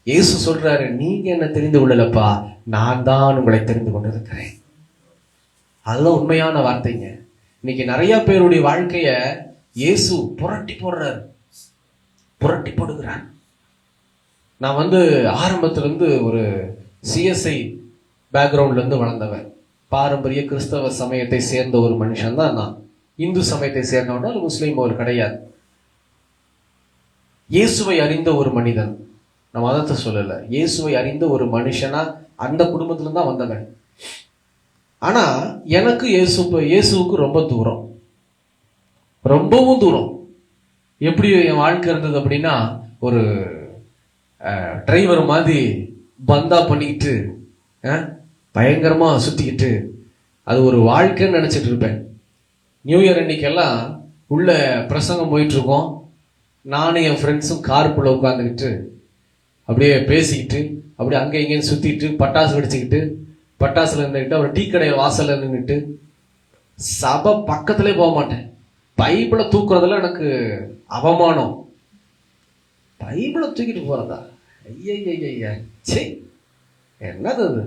இயேசு சொல்றாரு, நீங்க என்ன தெரிந்து கொள்ளலப்பா, நான் தான் உங்களை தெரிந்து கொண்டிருக்கிறேன். அதுதான் உண்மையான வார்த்தைங்க. இன்னைக்கு நிறைய பேருடைய வாழ்க்கைய இயேசு புரட்டி போடுகிறார். நான் ஆரம்பத்துல இருந்து ஒரு சிஎஸ்ஐ பேக்ரவுண்ட்ல இருந்து வளர்ந்தவன். பாரம்பரிய கிறிஸ்தவ சமயத்தை சேர்ந்த ஒரு மனுஷன் தான் நான். இந்து சமயத்தை சேர்ந்தவன், முஸ்லீம் ஒரு கிடையாது. இயேசுவை அறிந்த ஒரு மனிதன், நான் மதத்தை சொல்லல, இயேசுவை அறிந்த ஒரு மனுஷனா அந்த குடும்பத்துல தான் வந்தவன். ஆனா எனக்கு இயேசுவுக்கு ரொம்ப தூரம், ரொம்பவும் தூரம். எப்படி என் வாழ்க்கை இருந்தது அப்படின்னா, ஒரு டிரைவர் மாதிரி பந்தா பண்ணிக்கிட்டு பயங்கரமா சுத்திக்கிட்டு அது ஒரு வாழ்க்கைன்னு நினைச்சிட்டு இருப்பேன். நியூ இயர் அன்னைக்கெல்லாம் உள்ள பிரசங்கம் போயிட்டு இருக்கோம். நானும் என் ஃப்ரெண்ட்ஸும் காருக்குள்ள உட்காந்துக்கிட்டு அப்படியே பேசிக்கிட்டு அப்படியே அங்கே இங்கேன்னு சுத்திட்டு பட்டாசு வெடிச்சுக்கிட்டு பட்டாசுல இருந்துக்கிட்டு அப்புறம் டீ கடை வாசல்ல இருந்துக்கிட்டு சபை பக்கத்திலே போக மாட்டேன். பைபிளை தூக்குறதுல எனக்கு அவமானம். பைபிளை தூக்கிட்டு போறதா? ஐயா சே, என்னது அது?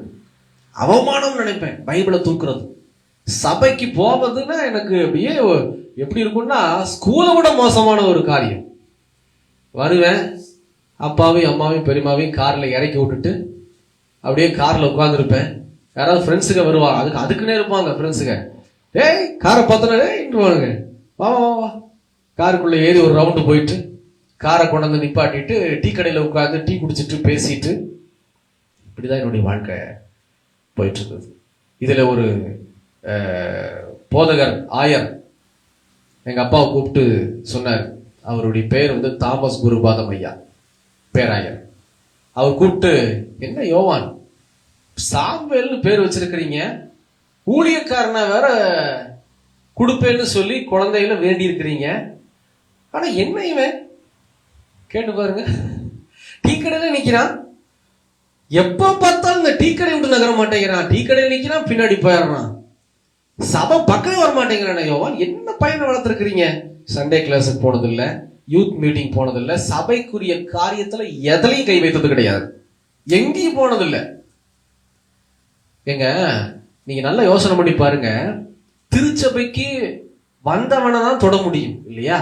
அவமானம் நினைப்பேன் பைபிளை தூக்குறது. சபைக்கு போவதுன்னா எனக்கு அப்படியே எப்படி இருக்கும்னா ஸ்கூலை விட மோசமான ஒரு காரியம். வருவேன், அப்பாவையும் அம்மாவையும் பெரியமாவையும் கார்ல இறக்கி விட்டுட்டு அப்படியே கார்ல உட்காந்துருப்பேன். யாராவது ஃப்ரெண்ட்ஸுங்க வருவாங்க, அதுக்குன்னே இருப்பாங்க ஃப்ரெண்ட்ஸுங்க. ஏய் காரை பார்த்தோன்னே வா வா வா, காருக்குள்ள ஏறி ஒரு ரவுண்டு போயிட்டு காரை கொண்டு வந்து நிப்பாட்டிட்டு டீ கடையில் உட்காந்து டீ குடிச்சிட்டு பேசிட்டு இப்படிதான் என்னுடைய வாழ்க்கை போயிட்டு இருந்தது. இதுல ஒரு போதகர் ஆயர் எங்க அப்பாவை கூப்பிட்டு சொன்னார். அவருடைய பேர் தாமஸ் குருபாதம் ஐயா, பேராயர். அவர் கூப்பிட்டு, என்ன யோவான் சாம்பேல்னு பேர் வச்சிருக்கிறீங்க, ஊழியக்காரனா வேற கொடுப்பேன்னு சொல்லி குழந்தைகளை வேண்டி இருக்கிறீங்க, ஆனா என்ன இவன் கேட்டு பாருங்க, டீ கடையில நிக்கிறான், எப்ப பார்த்தாலும் இந்த டீ கடை விட்டு நகர மாட்டேங்கிறான், டீ கடையில் நிக்கிறான், பின்னாடி போயிடுறான், சபை பக்கம் வர மாட்டேங்கிறான். யோவான் என்ன பையனை வளர்த்துருக்கிறீங்க? சண்டே கிளாஸுக்கு போனதில்லை, யூத் மீட்டிங் போனதில்லை, சபைக்குரிய காரியத்துல எதிலையும் கை வைத்தது கிடையாது, எங்கேயும் போனதில்லை. ஏங்க நீங்க நல்லா யோசனை பண்ணி பாருங்க, திருச்சபைக்கு வந்தவனை தான் தொட முடியும் இல்லையா?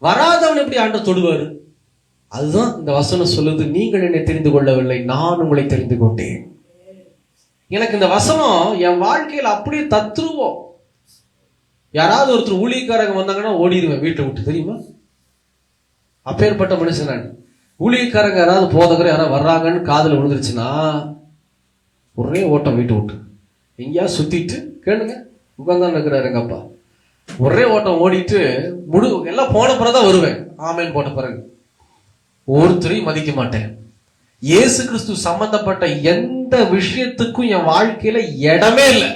வராதவன் எப்படி ஆண்டவர் தொடுவாரு? அதுதான் இந்த வசனம் சொல்லுது, நீங்கள் என்னை தெரிந்து கொள்ளவில்லை, நான் உங்களை தெரிந்து கொண்டேன். எனக்கு இந்த வசனம் என் வாழ்க்கையில் அப்படியே தத்துருவோம். யாராவது ஒருத்தர் ஊழியக்காரங்க வந்தாங்கன்னா ஓடிடுவேன் வீட்டை விட்டு, தெரியுமா? அப்பேற்பட்ட மனுஷன் நான். ஊழியக்காரங்க யாராவது போதகர் யாராவது வர்றாங்கன்னு காதுல விழுந்துருச்சுன்னா ஒரே ஓட்டம் வீட்டை விட்டு. எங்கேயாவது சுத்திட்டு கேளுங்க, உட்கார்ந்து இருக்கிறாரு எங்க அப்பா, ஒரே ஓட்டம் ஓடிட்டு எல்லாம் போன பிறகுதான் வருவேன். ஆமேன் போட்ட பிறகு ஒருத்தரையும் மதிக்க மாட்டேன். இயேசு கிறிஸ்து சம்பந்தப்பட்ட எந்த விஷயத்துக்கும் என் வாழ்க்கையில இடமே இல்லை.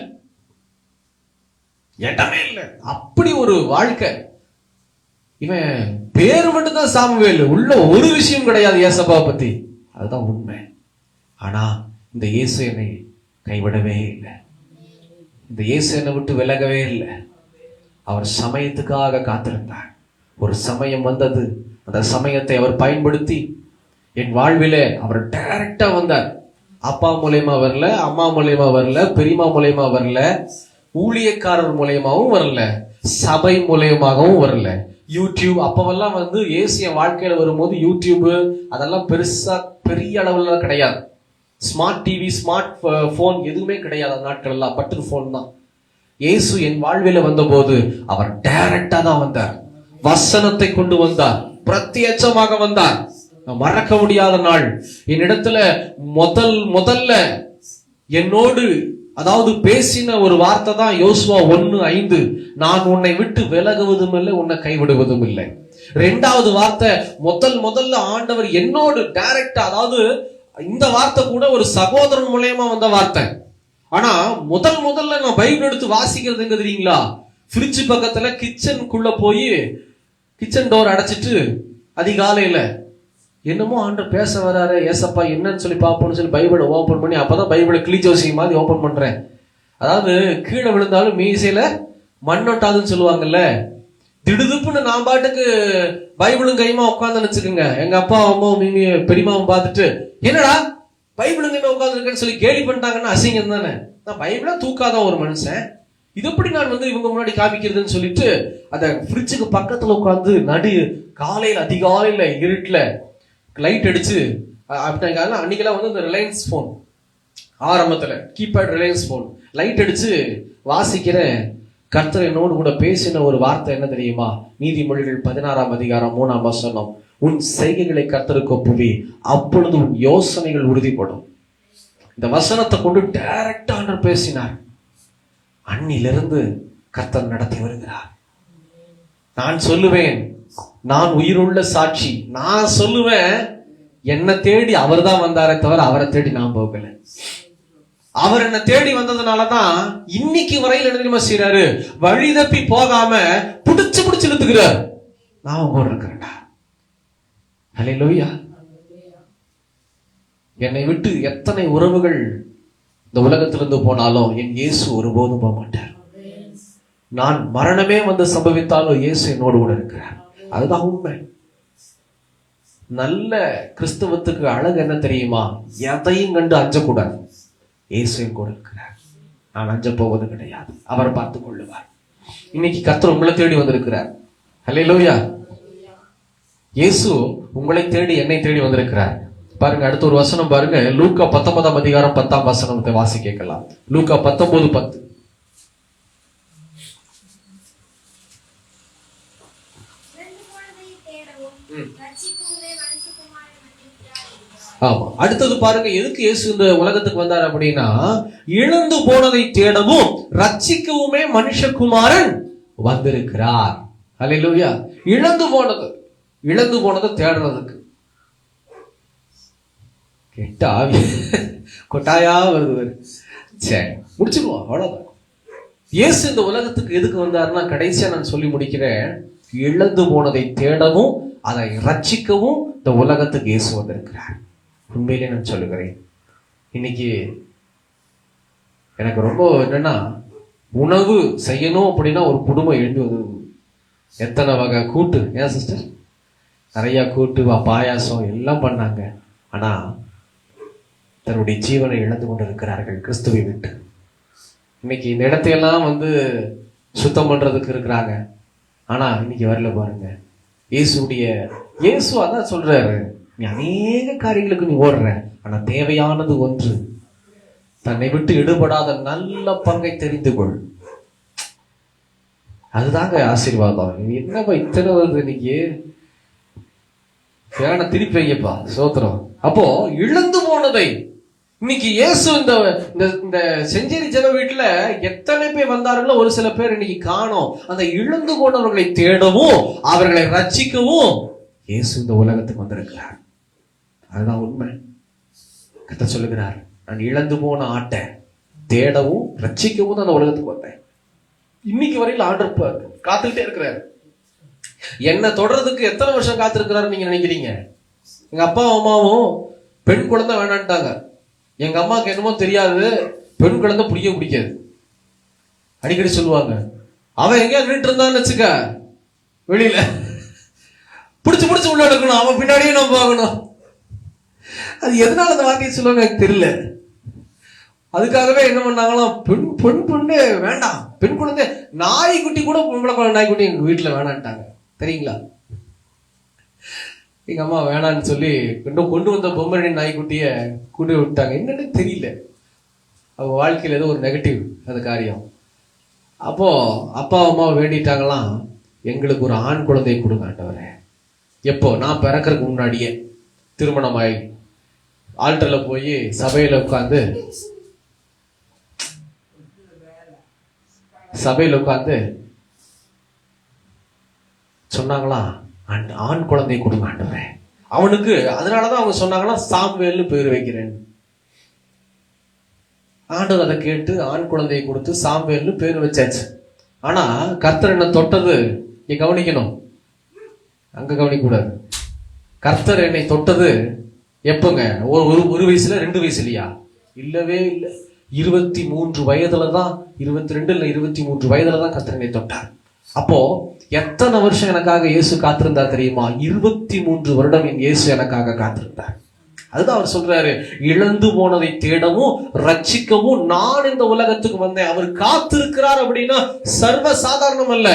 அப்படி ஒரு வாழ்க்கை. இவன் பேரு மட்டும்தான் சாமுவேல், உள்ள ஒரு விஷயம் கிடையாது ஏசப்பா பத்தி. அதுதான் உண்மை. ஆனா இந்த இயேசு என்னை கைவிடவே இல்லை, இந்த இயேசு என்னை விட்டு விலகவே இல்லை. அவர் சமயத்துக்காக காத்திருந்தார். ஒரு சமயம் வந்தது, அந்த சமயத்தை அவர் பயன்படுத்தி என் வாழ்விலே அவர் டைரக்டா வந்தார். அப்பா மூலியமா வரல, அம்மா மூலியமா வரல, பெரியமா மூலியமா வரல, ஊழியக்காரர் மூலியமாவும் வரல, சபை மூலியமாகவும் வரல. யூடியூப் அப்பவெல்லாம் இயேசு என் வாழ்க்கையில வரும்போது யூடியூப் அதெல்லாம் பெருசா பெரிய அளவுல கிடையாது. ஸ்மார்ட் டிவி, ஸ்மார்ட் போன் எதுவுமே கிடையாது அந்த நாட்கள் எல்லாம், பட்டன் போன் தான். இயேசு என் வாழ்வில வந்தபோது அவர் டைரக்டா தான் வந்தார். வசனத்தை கொண்டு வந்தார், பிரத்யட்சமாக வந்தார். நான் மறக்க முடியாத நாள். என்னிடத்துல முதல்ல என்னோடு அதாவது பேசின ஒரு வார்த்தை தான் யோசுவா 1:5. நான் உன்னை விட்டு விலகுவதும் இல்லை, உன்னை கைவிடுவதும் இல்லை. 2வது வார்த்தை முதல்ல ஆண்டவர் என்னோடு டைரக்டா, அதாவது இந்த வார்த்தை கூட ஒரு சகோதரன் மூலமா வந்த வார்த்தை. ஆனா முதல்ல நான் பைபிள் எடுத்து வாசிக்கிறது எங்க தெரியுங்களா? ஃப்ரிட்ஜ் பக்கத்துல கிச்சனுக்குள்ள போய் கிச்சன் டோர் அடைச்சிட்டு அதிகாலையில என்னமோ ஆண்டவர் பேச வராரு, ஏசப்பா என்னன்னு சொல்லி பார்ப்போம்னு சொல்லி பைபிளை ஓபன் பண்ணி, அப்பதான் பைபிளை கிளிஜோசி மாதிரி ஓபன் பண்றேன். அதாவது கீழே விழுந்தாலும் மீசையில மண்ணொட்டாதுன்னு சொல்லுவாங்கல்ல. திடுதுப்புன்னு நான் பாட்டுக்கு பைபிளும் கைமா உட்காந்து வச்சுக்கோங்க. எங்க அப்பா அம்மாவும் மீமி பெரியமாவும் பார்த்துட்டு, என்னடா பைபிளும் கைமா உட்காந்து இருக்கேன்னு சொல்லி கேலி பண்ணிட்டாங்கன்னா அசிங்கம் தானே. நான் பைபிளா தூக்காத ஒரு மனுஷன், இது எப்படி நான் இவங்க முன்னாடி காமிக்கிறதுன்னு சொல்லிட்டு அந்த ஃப்ரிட்ஜுக்கு பக்கத்துல உட்காந்து காலையில அதிகாலையில இருட்டுல லைட் அடிச்சு, அன்னைக்கெல்லாம் இந்த ரிலையன்ஸ் போன் ஆரம்பத்துல கீபேட் ரிலையன்ஸ் போன் லைட் அடிச்சு வாசிக்கிறேன். கர்த்தர் என்னோடு கூட பேசின ஒரு வார்த்தை என்ன தெரியுமா? நீதிமொழிகள் 16:3 உன் செய்கைகளை கர்த்தருக்கு ஒப்புவி, அப்பொழுது உன் யோசனைகள் உறுதிப்படும். இந்த வசனத்தை கொண்டு டைரக்டா ஆண்டவர் பேசினார். அன்னிலிருந்து கர்த்தர் நடத்தி வருகிறார். நான் சொல்லுவேன், நான் உயிருள்ள சாட்சி. நான் சொல்லுவேன், என்னை தேடி அவர் தான் வந்தாரே தவிர அவரை தேடி நான் போகல. அவர் என்ன தேடி வந்ததுனாலதான் இன்னைக்கு வரையில் என்ன தெரியுமா செய்யறாரு? வழி தப்பி போகாம பிடிச்சு இழுத்துக்கிறார். நான் உங்களோட இருக்கிறேன்டா. ஹல்லேலூயா. என்னை விட்டு எத்தனை உறவுகள் இந்த உலகத்திலிருந்து போனாலும் என் இயேசு ஒருபோதும் போக மாட்டார். நான் மரணமே வந்து சம்பவித்தாலும் இயேசு என்னோடு கூட இருக்கிறார். அதுதான் உண்மை. நல்ல கிறிஸ்தவத்துக்கு அழகு என்ன தெரியுமா? எதையும் கண்டு அஞ்சக்கூடாது. இயேசுவின் கூட இருக்கிறார். நான் அஞ்ச போவது கிடையாது. அவர் பார்த்துக் கொள்ளுவார். இன்னைக்கு கர்த்தர் உங்களை தேடி வந்திருக்கிறார். ஹல்லேலூயா. இயேசு உங்களை தேடி என்னை தேடி வந்திருக்கிறார். பாருங்க, அடுத்த ஒரு வசனம் பாருங்க. லூக்கா 19:10 வாசி கேட்கலாம். லூக்கா 19:10. ஆமா, அடுத்தது பாருங்க, எதுக்கு இயேசு இந்த உலகத்துக்கு வந்தார் அப்படின்னா, இழந்து போனதை தேடவும் ரட்சிக்கவுமே மனுஷகுமாரன் வந்திருக்கிறார். ஹல்லேலூயா. இழந்து போனதை தேடுறதுக்கு. கெட்ட ஆவி கொட்டாயா வருது. சரி, முடிச்சுக்குவோம், அவ்வளவுதான். இயேசு இந்த உலகத்துக்கு எதுக்கு வந்தாருன்னா, கடைசியா நான் சொல்லி முடிக்கிறேன், இழந்து போனதை தேடவும் அதை ரட்சிக்கவும் இந்த உலகத்துக்கு இயேசு வந்திருக்கிறார். உண்மையிலே நான் சொல்லுகிறேன், இன்னைக்கு எனக்கு ரொம்ப என்னன்னா, உணவு செய்யணும் அப்படின்னா ஒரு குடும்பம் எழுந்து வந்தது. எத்தனை வகை கூட்டு, ஏன் சிஸ்டர், நிறைய கூட்டு பாயாசம் எல்லாம் பண்ணாங்க. ஆனா தன்னுடைய ஜீவனை இழந்து கொண்டு இருக்கிறார்கள் கிறிஸ்துவை விட்டு. இன்னைக்கு இந்த இடத்தையெல்லாம் சுத்தம் பண்றதுக்கு இருக்கிறாங்க. ஆனா இன்னைக்கு வரல பாருங்க. இயேசு அதான் சொல்றாரு, நீ அநேக காரியங்களுக்கு நீ ஓடுற, ஆனா தேவையானது ஒன்று, தன்னை விட்டு ஈடுபடாத நல்ல பங்கை தெரிந்து கொள். அதுதாங்க ஆசீர்வாதம். என்னப்பா இத்தனை வருது இன்னைக்கு, வேணா திருப்பி வைங்கப்பா, சோத்திரம். அப்போ இழந்து போனதை இன்னைக்கு இயேசு இந்த செஞ்சேரி ஜெப வீட்டுல எத்தனை பேர் வந்தார்களோ, ஒரு சில பேர் இன்னைக்கு காணோம். அந்த இழந்து போனவர்களை தேடவும் அவர்களை ரட்சிக்கவும் இயேசு இந்த உலகத்துக்கு வந்திருக்கிறார். அதுதான் உண்மை. கர்த்தர் சொல்லுகிறார், நான் இழந்து போன ஆட்டை தேடவும் ரட்சிக்கவும் தான் அந்த உலகத்துக்கு வந்தேன். இன்னைக்கு வரையில் ஆண்டவர் காத்துக்கிட்டே இருக்கிறார். என்ன தொடர்றதுக்கு எத்தனை வருஷம் காத்திருக்கிறாரு நீங்க நினைக்கிறீங்க? எங்க அப்பா அம்மாவும் பெண் குழந்தை வேணான்ட்டாங்க. எங்க அம்மாவுக்கு என்னமோ தெரியாது, பெண் குழந்தை பிடிக்காது. அடிக்கடி சொல்லுவாங்க, அவன் எங்கேயா நின்றுட்டு இருந்தான்னு வச்சுக்க, வெளியில பிடிச்சு உள்ள எடுக்கணும், அவன் பின்னாடியே நம்ம போகணும். அது எதனால அந்த வார்த்தையை சொல்லுவாங்க எனக்கு தெரியல. அதுக்காகவே என்ன பண்ணாங்களாம், பெண்ணு வேண்டாம், பெண் குழந்தை, நாய்க்குட்டி கூட பொம்பளை நாய்க்குட்டி எங்க வீட்டுல வேணான்ட்டாங்க. தெரியுங்களா? எங்க அம்மா வேணான்னு சொல்லி கொண்டு வந்த பொம்மரணி நாய்க்குட்டிய கூட்டி விட்டாங்க. என்னன்னு தெரியல, அவங்க வாழ்க்கையில ஏதோ ஒரு நெகட்டிவ் அந்த காரியம். அப்போ அப்பா அம்மா வேண்டிட்டாங்களாம், எங்களுக்கு ஒரு ஆண் குழந்தையை கொடுங்க ஆண்டவரே. எப்போ? நான் பிறக்கிறதுக்கு முன்னாடியே. திருமணமாய் ஆல்டர்ல போய் சபையில உட்கார்ந்து சொன்னாங்களா, ஆண் குழந்தை கொடுங்க ஆண்டவரே அவனுக்கு. அதனாலதான் அவங்க சொன்னாங்களா சாமுவேல்னு பேர் வைக்கிறேன். ஆண்டவர் அதை கேட்டு ஆண் குழந்தையை கொடுத்து சாமுவேல்னு பேர் வச்சாச்சு. ஆனா கர்த்தர் என்ன தொட்டது நீ கவனிக்கணும், அங்க கவனிக்க கூடாது. கர்த்தர் என்னை தொட்டது எப்பங்க? ஒரு வயசுல 2 வயசுலயா? இல்லவே இல்லை. 23 வயதுலதான், 22 இல்ல 23 வயதுலதான் கர்த்தர் என்னை தொட்டார். அப்போ எத்தனை வருஷம் எனக்காக இயேசு காத்திருந்தா தெரியுமா? 23 வருடம் என் இயேசு எனக்காக காத்திருந்தார். அதுதான் அவர் சொல்றாரு, இழந்து போனதை தேடவும் ரட்சிக்கவும் நான் இந்த உலகத்துக்கு வந்தேன். அவர் காத்திருக்கிறார் அப்படின்னா சர்வ சாதாரணம் அல்ல.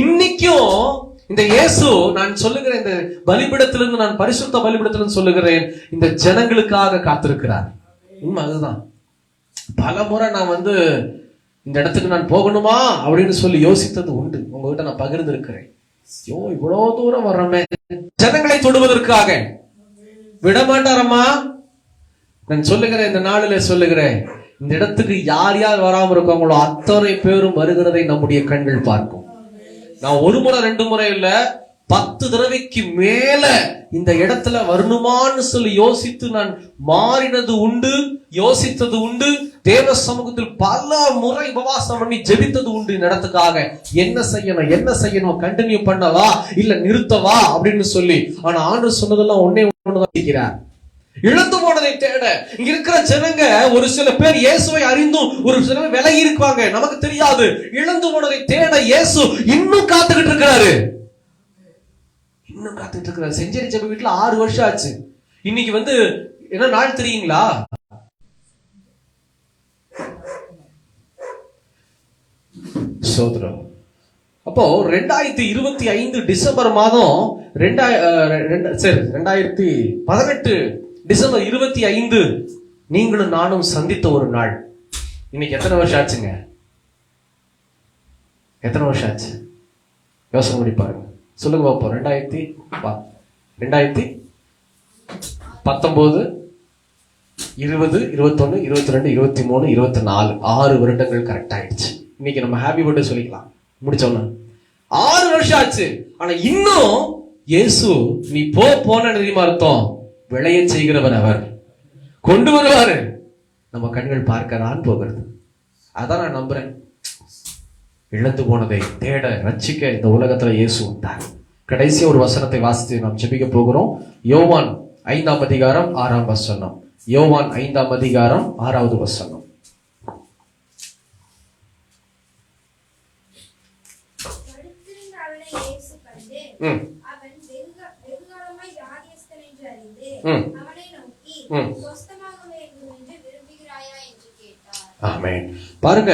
இன்னைக்கும் இந்த இயேசு, நான் சொல்லுகிறேன், இந்த பலிபீடத்திலிருந்து, நான் பரிசுத்த பலிபீடத்திலிருந்து சொல்லுகிறேன், இந்த ஜனங்களுக்காக காத்திருக்கிறார். உண்மை அதுதான். பல முறை நான் இந்த இடத்துக்கு நான் போகணுமா அப்படின்னு சொல்லி யோசித்தது உண்டு. உங்ககிட்ட நான் பகிர்ந்து இருக்கிறேன். இவ்வளவு தூரம் வர்றமே ஜனங்களை தொடுவதற்காக. விடமாட்டாரம்மா. நான் சொல்லுகிறேன், இந்த நாளில் சொல்லுகிறேன், இந்த இடத்துக்கு யார் யார் வராம இருக்காங்களோ அத்தனை பேரும் வருகிறதை நம்முடைய கண்கள் பார்க்கும். நான் 1 முறை 2 முறை இல்ல, 10 தடவைக்கு மேல இந்த இடத்துல வரணுமான்னு சொல்லி யோசித்து நான் மாறினது உண்டு, யோசித்தது உண்டு. தேவ சமூகத்தில் பல முறை உபவாசம் பண்ணி ஜெபித்தது உண்டு. இந்த இடத்துக்காக என்ன செய்யணும், கண்டினியூ பண்ணவா இல்ல நிறுத்தவா அப்படின்னு சொல்லி. ஆனா ஆண்டவர் சொன்னதெல்லாம் ஒன்னுதான், இழந்து போனதை தேட. இங்க இருக்கிற ஜனங்க ஒரு சில பேர் இயேசுவை அறிந்தும் ஒரு சில பேர் விலகி இருப்பாங்க, நமக்கு தெரியாது. இழந்து போனதை தேட இயேசு இன்னும் காத்துக்கிட்டு இருக்கிறாரு, இன்னும் காத்துக்கிட்டு இருக்கிறாரு. செஞ்சேரி ஜெப வீட்டுல 6 வருஷம் ஆச்சு. இன்னைக்கு என்ன நாள் தெரியுங்களா? சோதரம். அப்போ 2025 டிசம்பர் மாதம் 2018 டிசம்பர் 25 நீங்களும் நானும் சந்தித்த ஒரு நாள். இன்னைக்கு எத்தனை வருஷம் ஆச்சுங்க? எத்தனை வருஷம் ஆச்சு? யோசனை பண்ணி பாருங்க, சொல்லுங்க பாப்போம். 2019, 20, 20, 21, 22, 23, 24 6 வருடங்கள் கரெக்ட் ஆயிடுச்சு. இன்னைக்கு நம்ம ஹாப்பி பர்த்டே சொல்லிக்கலாம். முடிச்சோம்னா 6 வருஷம் ஆச்சு. ஆனா இன்னும் இயேசு நீ போன தெரியுமா அர்த்தம்? விளைய செய்கிறவர் அவர், கொண்டு வருவாரு. நம்ம கண்கள் பார்க்கறான் போகிறது. அதான் நான் நம்புறேன். இழந்து போனதை தேட ரட்சிக்க இந்த உலகத்துல இயேசு வந்தார். கடைசி ஒரு வசனத்தை வாசித்து நாம் ஜெபிக்க போகிறோம். யோவான் 5ஆம் அதிகாரம் 6ஆம் வசனம். யோவான் 5ஆம் அதிகாரம் 6வது வசனம். பாருங்க,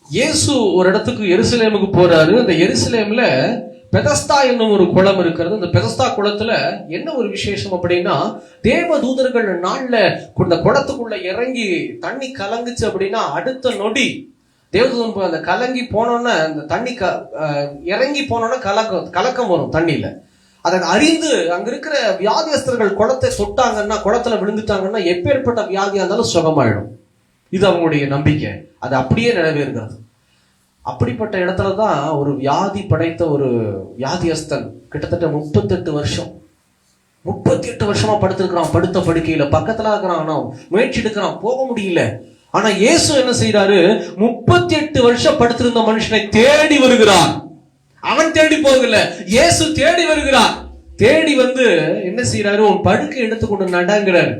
இயேசு ஒரு இடத்துக்கு எருசலேமுக்கு போறாரு. அந்த எருசலேம்ல பெதஸ்தா என்னும் ஒரு குளம் இருக்கிறது. அந்த பெதஸ்தா குளத்துல என்ன ஒரு விசேஷம் அப்படின்னா, தேவ தூதர்கள் நாள்ல இந்த குளத்துக்குள்ள இறங்கி தண்ணி கலங்குச்சு அப்படின்னா அடுத்த நொடி தேவதூதன் அந்த கலங்கி போனோன்னா, அந்த தண்ணி இறங்கி போனோன்னா கலக்கம் வரும் தண்ணியில. அதை அறிந்து அங்க இருக்கிற வியாதியஸ்தர்கள் குளத்தை தொட்டாங்கன்னா, குளத்துல விழுந்துட்டாங்கன்னா எப்பேற்பட்ட வியாதியா இருந்தாலும் சுகமாயிடும். இது அவங்களுடைய நம்பிக்கை. அது அப்படியே நிறைவேறுகிறது. அப்படிப்பட்ட இடத்துலதான் ஒரு வியாதி படைத்த ஒரு வியாதியஸ்தன் கிட்டத்தட்ட 38 வருஷமா படுத்திருக்கிறான். படுத்த படுக்கையில பக்கத்துல இருக்கிறான். ஆனா முயற்சி எடுக்கிறான், போக முடியல. ஆனா இயேசு என்ன செய்யறாரு? 38 வருஷம் படுத்திருந்த மனுஷனை தேடி வருகிறார். அவன் தேடி போகல, இயேசு தேடி வருகிறார். தேடி என்ன செய்யறாரு? உன் படுக்கை எடுத்துக்கொண்டு நடங்கிறார்.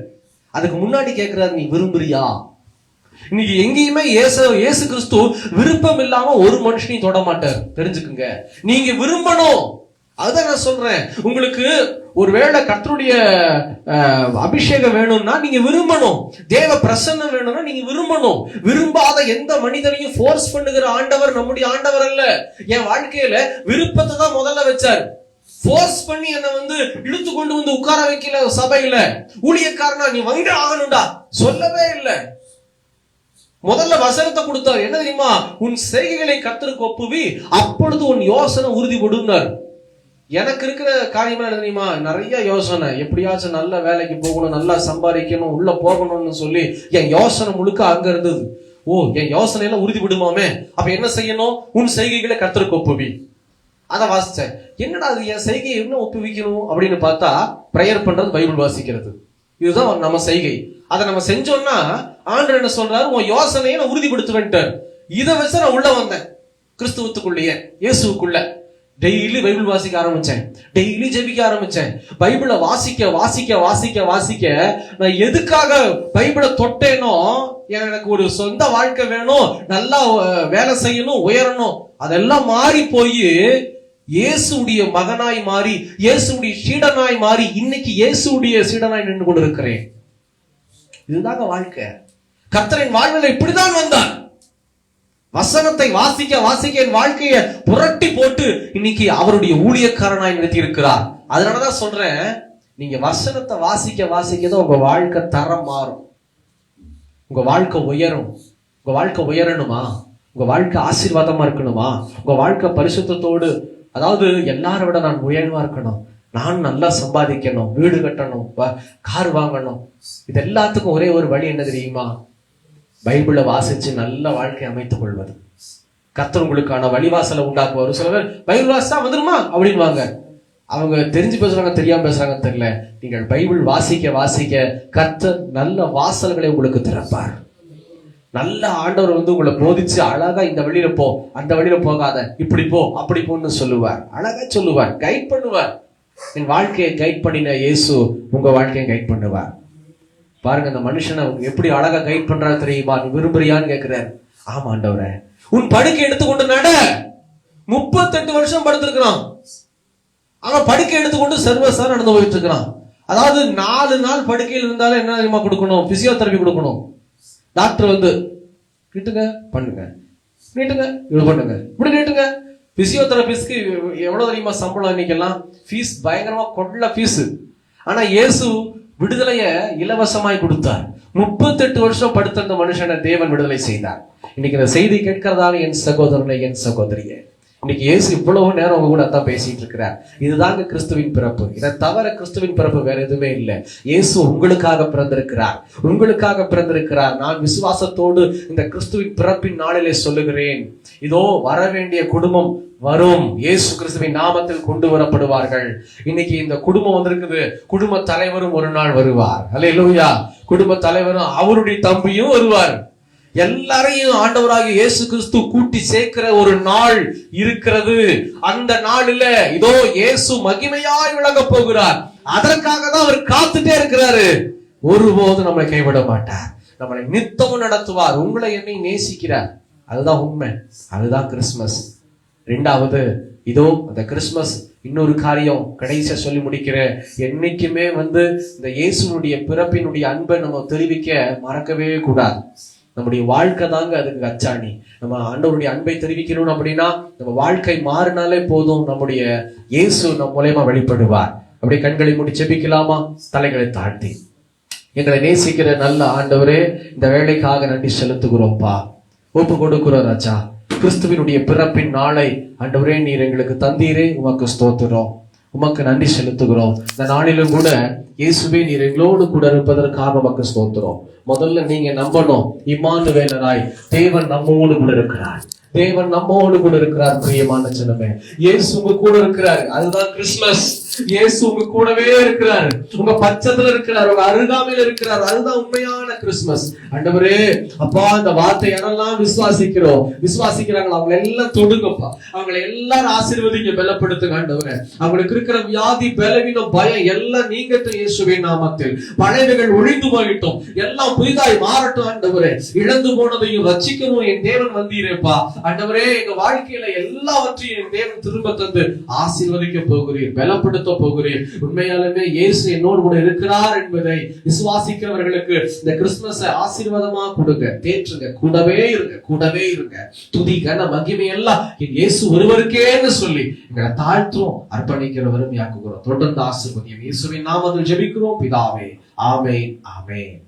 அதுக்கு முன்னாடி கேட்கிறாரு, நீ விரும்புறியா? இன்னைக்கு எங்கேயுமே இயேசு கிறிஸ்து விருப்பம் இல்லாம ஒரு மனுஷனையும் தொட மாட்டார். தெரிஞ்சுக்குங்க, நீங்க விரும்பணும். அதுதான் நான் சொல்றேன். உங்களுக்கு ஒருவேளை கர்த்தருடைய அபிஷேகம் வேணும்னா நீங்க விரும்பணும். தேவ பிரசன்னம் வேணும்னா நீங்க விரும்பணும். விரும்பாத எந்த மனிதனையும் ஃபோர்ஸ் பண்ணுகிற ஆண்டவர் நம்முடைய ஆண்டவர் அல்ல. என் வாழ்க்கையில விருப்பத்தை தான் முதல்ல வச்சார். ஃபோர்ஸ் பண்ணி என்ன இழுத்து கொண்டு உட்கார வைக்கல. சபையில ஊழியக்காரனா நீ வந்து ஆகணும்டா சொல்லவே இல்லை. முதல்ல வசனத்தை கொடுத்தார். என்ன தெரியுமா? உன் செய்கைகளை கர்த்தருக்கு ஒப்புவி, அப்பொழுது உன் யோசனை உறுதிப்படுனார். எனக்கு இருக்கிற காரியமா என்ன தெரியுமா, நிறைய யோசனை, எப்படியாச்சும் நல்ல வேலைக்கு போகணும், நல்லா சம்பாதிக்கணும், உள்ள போகணும்னு சொல்லி என் யோசனை முழுக்க அங்க இருந்தது. ஓ, என் யோசனை எல்லாம் உறுதிவிடுமாமே, அப்ப என்ன செய்யணும், உன் செய்கைகளை கர்த்தருக்கு ஒப்புவி. அதை வாசிச்சேன். என்னடா அது என் செய்கையை என்ன ஒப்புவிக்கணும் அப்படின்னு பார்த்தா, பிரேயர் பண்றது, பைபிள் வாசிக்கிறது, இதுதான் நம்ம செய்கை. அதை நம்ம செஞ்சோம்னா ஆண்டவர் என்ன சொல்றாரு, உன் யோசனையை நான் உறுதிப்படுத்துவேன்ட்டார். இதை வச்சு நான் உள்ள வந்தேன் கிறிஸ்துவத்துக்குள்ளேயே, இயேசுக்குள்ள. டெய்லி பைபிள் வாசிக்க ஆரம்பிச்சேன், டெய்லி ஜெபிக்க ஆரம்பிச்சேன். பைபிளை வாசிக்க வாசிக்க வாசிக்க வாசிக்க நான் எதுக்காக பைபிளை தொட்டேனோ, எனக்கு ஒரு சொந்த வாழ்க்கை வேணும், நல்லா வேலை செய்யணும், உயரணும், அதெல்லாம் மாறி போய் இயேசுடைய மகனாய் மாறி, இயேசுடைய சீடனாய் மாறி, இன்னைக்கு இயேசுடைய சீடனாய் நின்று கொண்டு இருக்கிறேன். இதுதாங்க வாழ்க்கை. கர்த்தரின் வாழ்வில் இப்படிதான் வந்தார். வசனத்தை வாசிக்க வாசிக்க என் வாழ்க்கையை புரட்டி போட்டு இன்னைக்கு அவருடைய ஊழியக்காரனாய் நிறுத்தி இருக்கிறார். அதனாலதான் சொல்றேன், நீங்க வசனத்தை வாசிக்க வாசிக்கதான் உங்க வாழ்க்கை தரம் மாறும், உங்க வாழ்க்கை உயரும். உங்க வாழ்க்கை உயரணுமா, உங்க வாழ்க்கை ஆசீர்வாதமா இருக்கணுமா, உங்க வாழ்க்கை பரிசுத்தத்தோடு, அதாவது எல்லாரை விட நான் உயர்வா இருக்கணும், நான் நல்லா சம்பாதிக்கணும், வீடு கட்டணும், கார் வாங்கணும், இது எல்லாத்துக்கும் ஒரே ஒரு வழி என்ன தெரியுமா, பைபிளை வாசிச்சு நல்ல வாழ்க்கை அமைத்துக் கொள்வது. கர்த்தர் உங்களுக்கான வழிவாசலை உண்டாக்குவார். சில பேர் பைபிள் வாசிச்சா வந்துருமா அப்படின்வாங்க. அவங்க தெரிஞ்சு பேசுறாங்க, தெரியாம பேசுறாங்க தெரியல. நீங்கள் பைபிள் வாசிக்க வாசிக்க கர்த்தர் நல்ல வாசல்களை உங்களுக்கு திறப்பார். நல்ல ஆண்டவர் உங்களை போதிச்சு அழகா இந்த வழியில போ, அந்த வழியில போகாத, இப்படி போ, அப்படி போன்னு சொல்லுவார். அழகா சொல்லுவார், கைட் பண்ணுவார். என் வாழ்க்கையை கைட் பண்ணின இயேசு உங்க வாழ்க்கையை கைட் பண்ணுவார். பாருங்க, அந்த மனுஷனை எப்படி அழகா கைட் பண்றாரு தெரியுமா? நீ விரும்புறியான்னு கேட்கிறாரு. ஆமா ஆண்டவரே. உன் படுக்கை எடுத்துக்கொண்டு நட. 38 வருஷம் படுத்திருக்கிறான். அவன் படுக்கை எடுத்துக்கொண்டு சர்வசா நடந்து போயிட்டு இருக்கிறான். அதாவது 4 நாள் படுக்கையில் இருந்தாலும் என்ன தெரியுமா கொடுக்கணும், பிசியோதெரபி கொடுக்கணும். டாக்டர் நீட்டுங்க பண்ணுங்க, நீட்டுங்க இது பண்ணுங்க, இப்படி நீட்டுங்க. பிசியோதெரபிஸ்ட்க்கு எவ்வளவு தெரியுமா சம்பளம் இன்னைக்கெல்லாம்? ஃபீஸ் பயங்கரமா கொள்ள ஃபீஸ். ஆனா இயேசு விடுதலைய இலவசமாய் கொடுத்தார். 38 வருஷம் படுத்த அந்த மனுஷனை தேவன் விடுதலை செய்தார். இன்னைக்கு இந்த செய்தி கேட்கிறதால என் சகோதரனை, என் சகோதரியே, இன்னைக்கு இயேசு இவ்வளவு நேரம் உங்க கூட அதான் பேசிட்டு இருக்கிறார். இதுதாங்க கிறிஸ்துவின் பிறப்பு. இதை தவிர கிறிஸ்துவின் பிறப்பு வேற எதுவுமே இல்லை. இயேசு உங்களுக்காக பிறந்திருக்கிறார், உங்களுக்காக பிறந்திருக்கிறார். நான் விசுவாசத்தோடு இந்த கிறிஸ்துவின் பிறப்பின் நாளிலே சொல்லுகிறேன், இதோ வர வேண்டிய குடும்பம் வரும். இயேசு கிறிஸ்துவின் நாமத்தில் கொண்டு வரப்படுவார்கள். இன்னைக்கு இந்த குடும்பம் வந்திருக்குது. குடும்ப தலைவரும் ஒரு நாள் வருவார். அல்லேலூயா. குடும்ப தலைவரும் அவருடைய தம்பியும் வருவார். எல்லாரையும் ஆண்டவராகிய இயேசு கிறிஸ்து கூட்டி சேர்க்கிற ஒரு நாள் இருக்கிறது. அந்த நாளில இதோ இயேசு மகிமையாய் விளங்க போகிறார். அதற்காக தான் அவர் காத்துட்டே இருக்கிறாரு. ஒருபோதும் நம்மளை கைவிட மாட்டார், நம்மளை நித்தமும் நடத்துவார். உங்களை என்னை நேசிக்கிறார். அதுதான் உண்மை, அதுதான் கிறிஸ்துமஸ். 2வது இதோ அந்த கிறிஸ்துமஸ். இன்னொரு காரியம் கடைசியா சொல்லி முடிக்கிறேன். என்னைக்குமே இந்த இயேசுனுடைய பிறப்பினுடைய அன்பை நம்ம தெரிவிக்க மறக்கவே கூடாது. நம்முடைய வாழ்க்கை தாங்க அதுக்கு அச்சாணி. நம்ம ஆண்டவருடைய அன்பை தெரிவிக்கணும் அப்படின்னா நம்ம வாழ்க்கை மாறினாலே போதும், நம்முடைய இயேசு நம் மூலமா வெளிப்படுவார். அப்படியே கண்களை மூடி ஜெபிக்கலாமா? தலைகளை தாழ்த்தி. எங்களை நேசிக்கிற நல்ல ஆண்டவரே, இந்த வேலைக்காக நன்றி செலுத்துகிறோம்ப்பா, ஒப்பு கொடுக்கிறோம் ராஜா. கிறிஸ்துவினுடைய பிறப்பின் நாளை ஆண்டவரே நீர் எங்களுக்கு தந்தீரே, உமக்கு ஸ்தோத்திரம், உமக்கு நன்றி செலுத்துகிறோம். இந்த நாளிலும் கூட இயேசுவே நீர் எங்களோடு கூட இருப்பதற்காக உமக்கு ஸ்தோத்திரம். முதல்ல நீங்க நம்பணும், இம்மானுவேலராய் தேவன் நம்மோடு கூட இருக்கிறார், தேவன் நம்மோடு கூட இருக்கிறார். பிரியமான ஜனமே, இயேசு உங்க கூட இருக்கிறார். அதுதான் கிறிஸ்துமஸ். இயேசு உங்க கூடவே இருக்கிறார், உங்க பட்சத்துல இருக்கிறார், உங்க அருகாமையில் இருக்கிறார். அதுதான் உண்மையான கிறிஸ்துமஸ். ஆண்டவரே அப்பா, இந்த வார்த்தை யாரெல்லாம் விசுவாசிக்கிறாங்களோ அவங்க எல்லாம் தொடுங்கப்பா, அவங்களை எல்லாரும் ஆசீர்வதிங்க, பலப்படுத்துங்க ஆண்டவரே. அவங்களுக்கு இருக்கிற வியாதி, பலவீனம், பயம் எல்லாம் நீங்கட்டும் இயேசுவின் நாமத்தில். பழையவைகள் ஒழிந்து போயிட்டோம், எல்லாம் புதிதாய் மாறட்டும் ஆண்டவரே. இழந்து போனதையும் ரட்சிக்கவும் என் தேவன் வந்தீரேப்பா ஆண்டவரே. எங்க வாழ்க்கையில எல்லாவற்றையும் என் தேவன் திரும்ப தந்து ஆசீர்வதிக்க போகிறீர், பலப்படுத்த போகிறீர். உண்மையாலுமே இயேசு என்னோடு கூட இருக்கிறார் என்பதை விசுவாசிக்கிறவர்களுக்கு இந்த கிறிஸ்துமஸ் ஆசீர்வாதமா கொடுங்க, தேற்றுங்க, கூடவே இருங்க, கூடவே இருங்க. துதி கன மகிமை எல்லாம் என் இயேசு ஒருவருக்கேன்னு சொல்லி எங்களை தாழ்த்தும், அர்ப்பணிக்கிறவரும் யாக்குகிறோம். தொடர்ந்து ஆசீர்வதியும் இயேசுவின் நாமத்தில் ஜெபிக்கிறோம் பிதாவே. ஆமென், ஆமென்.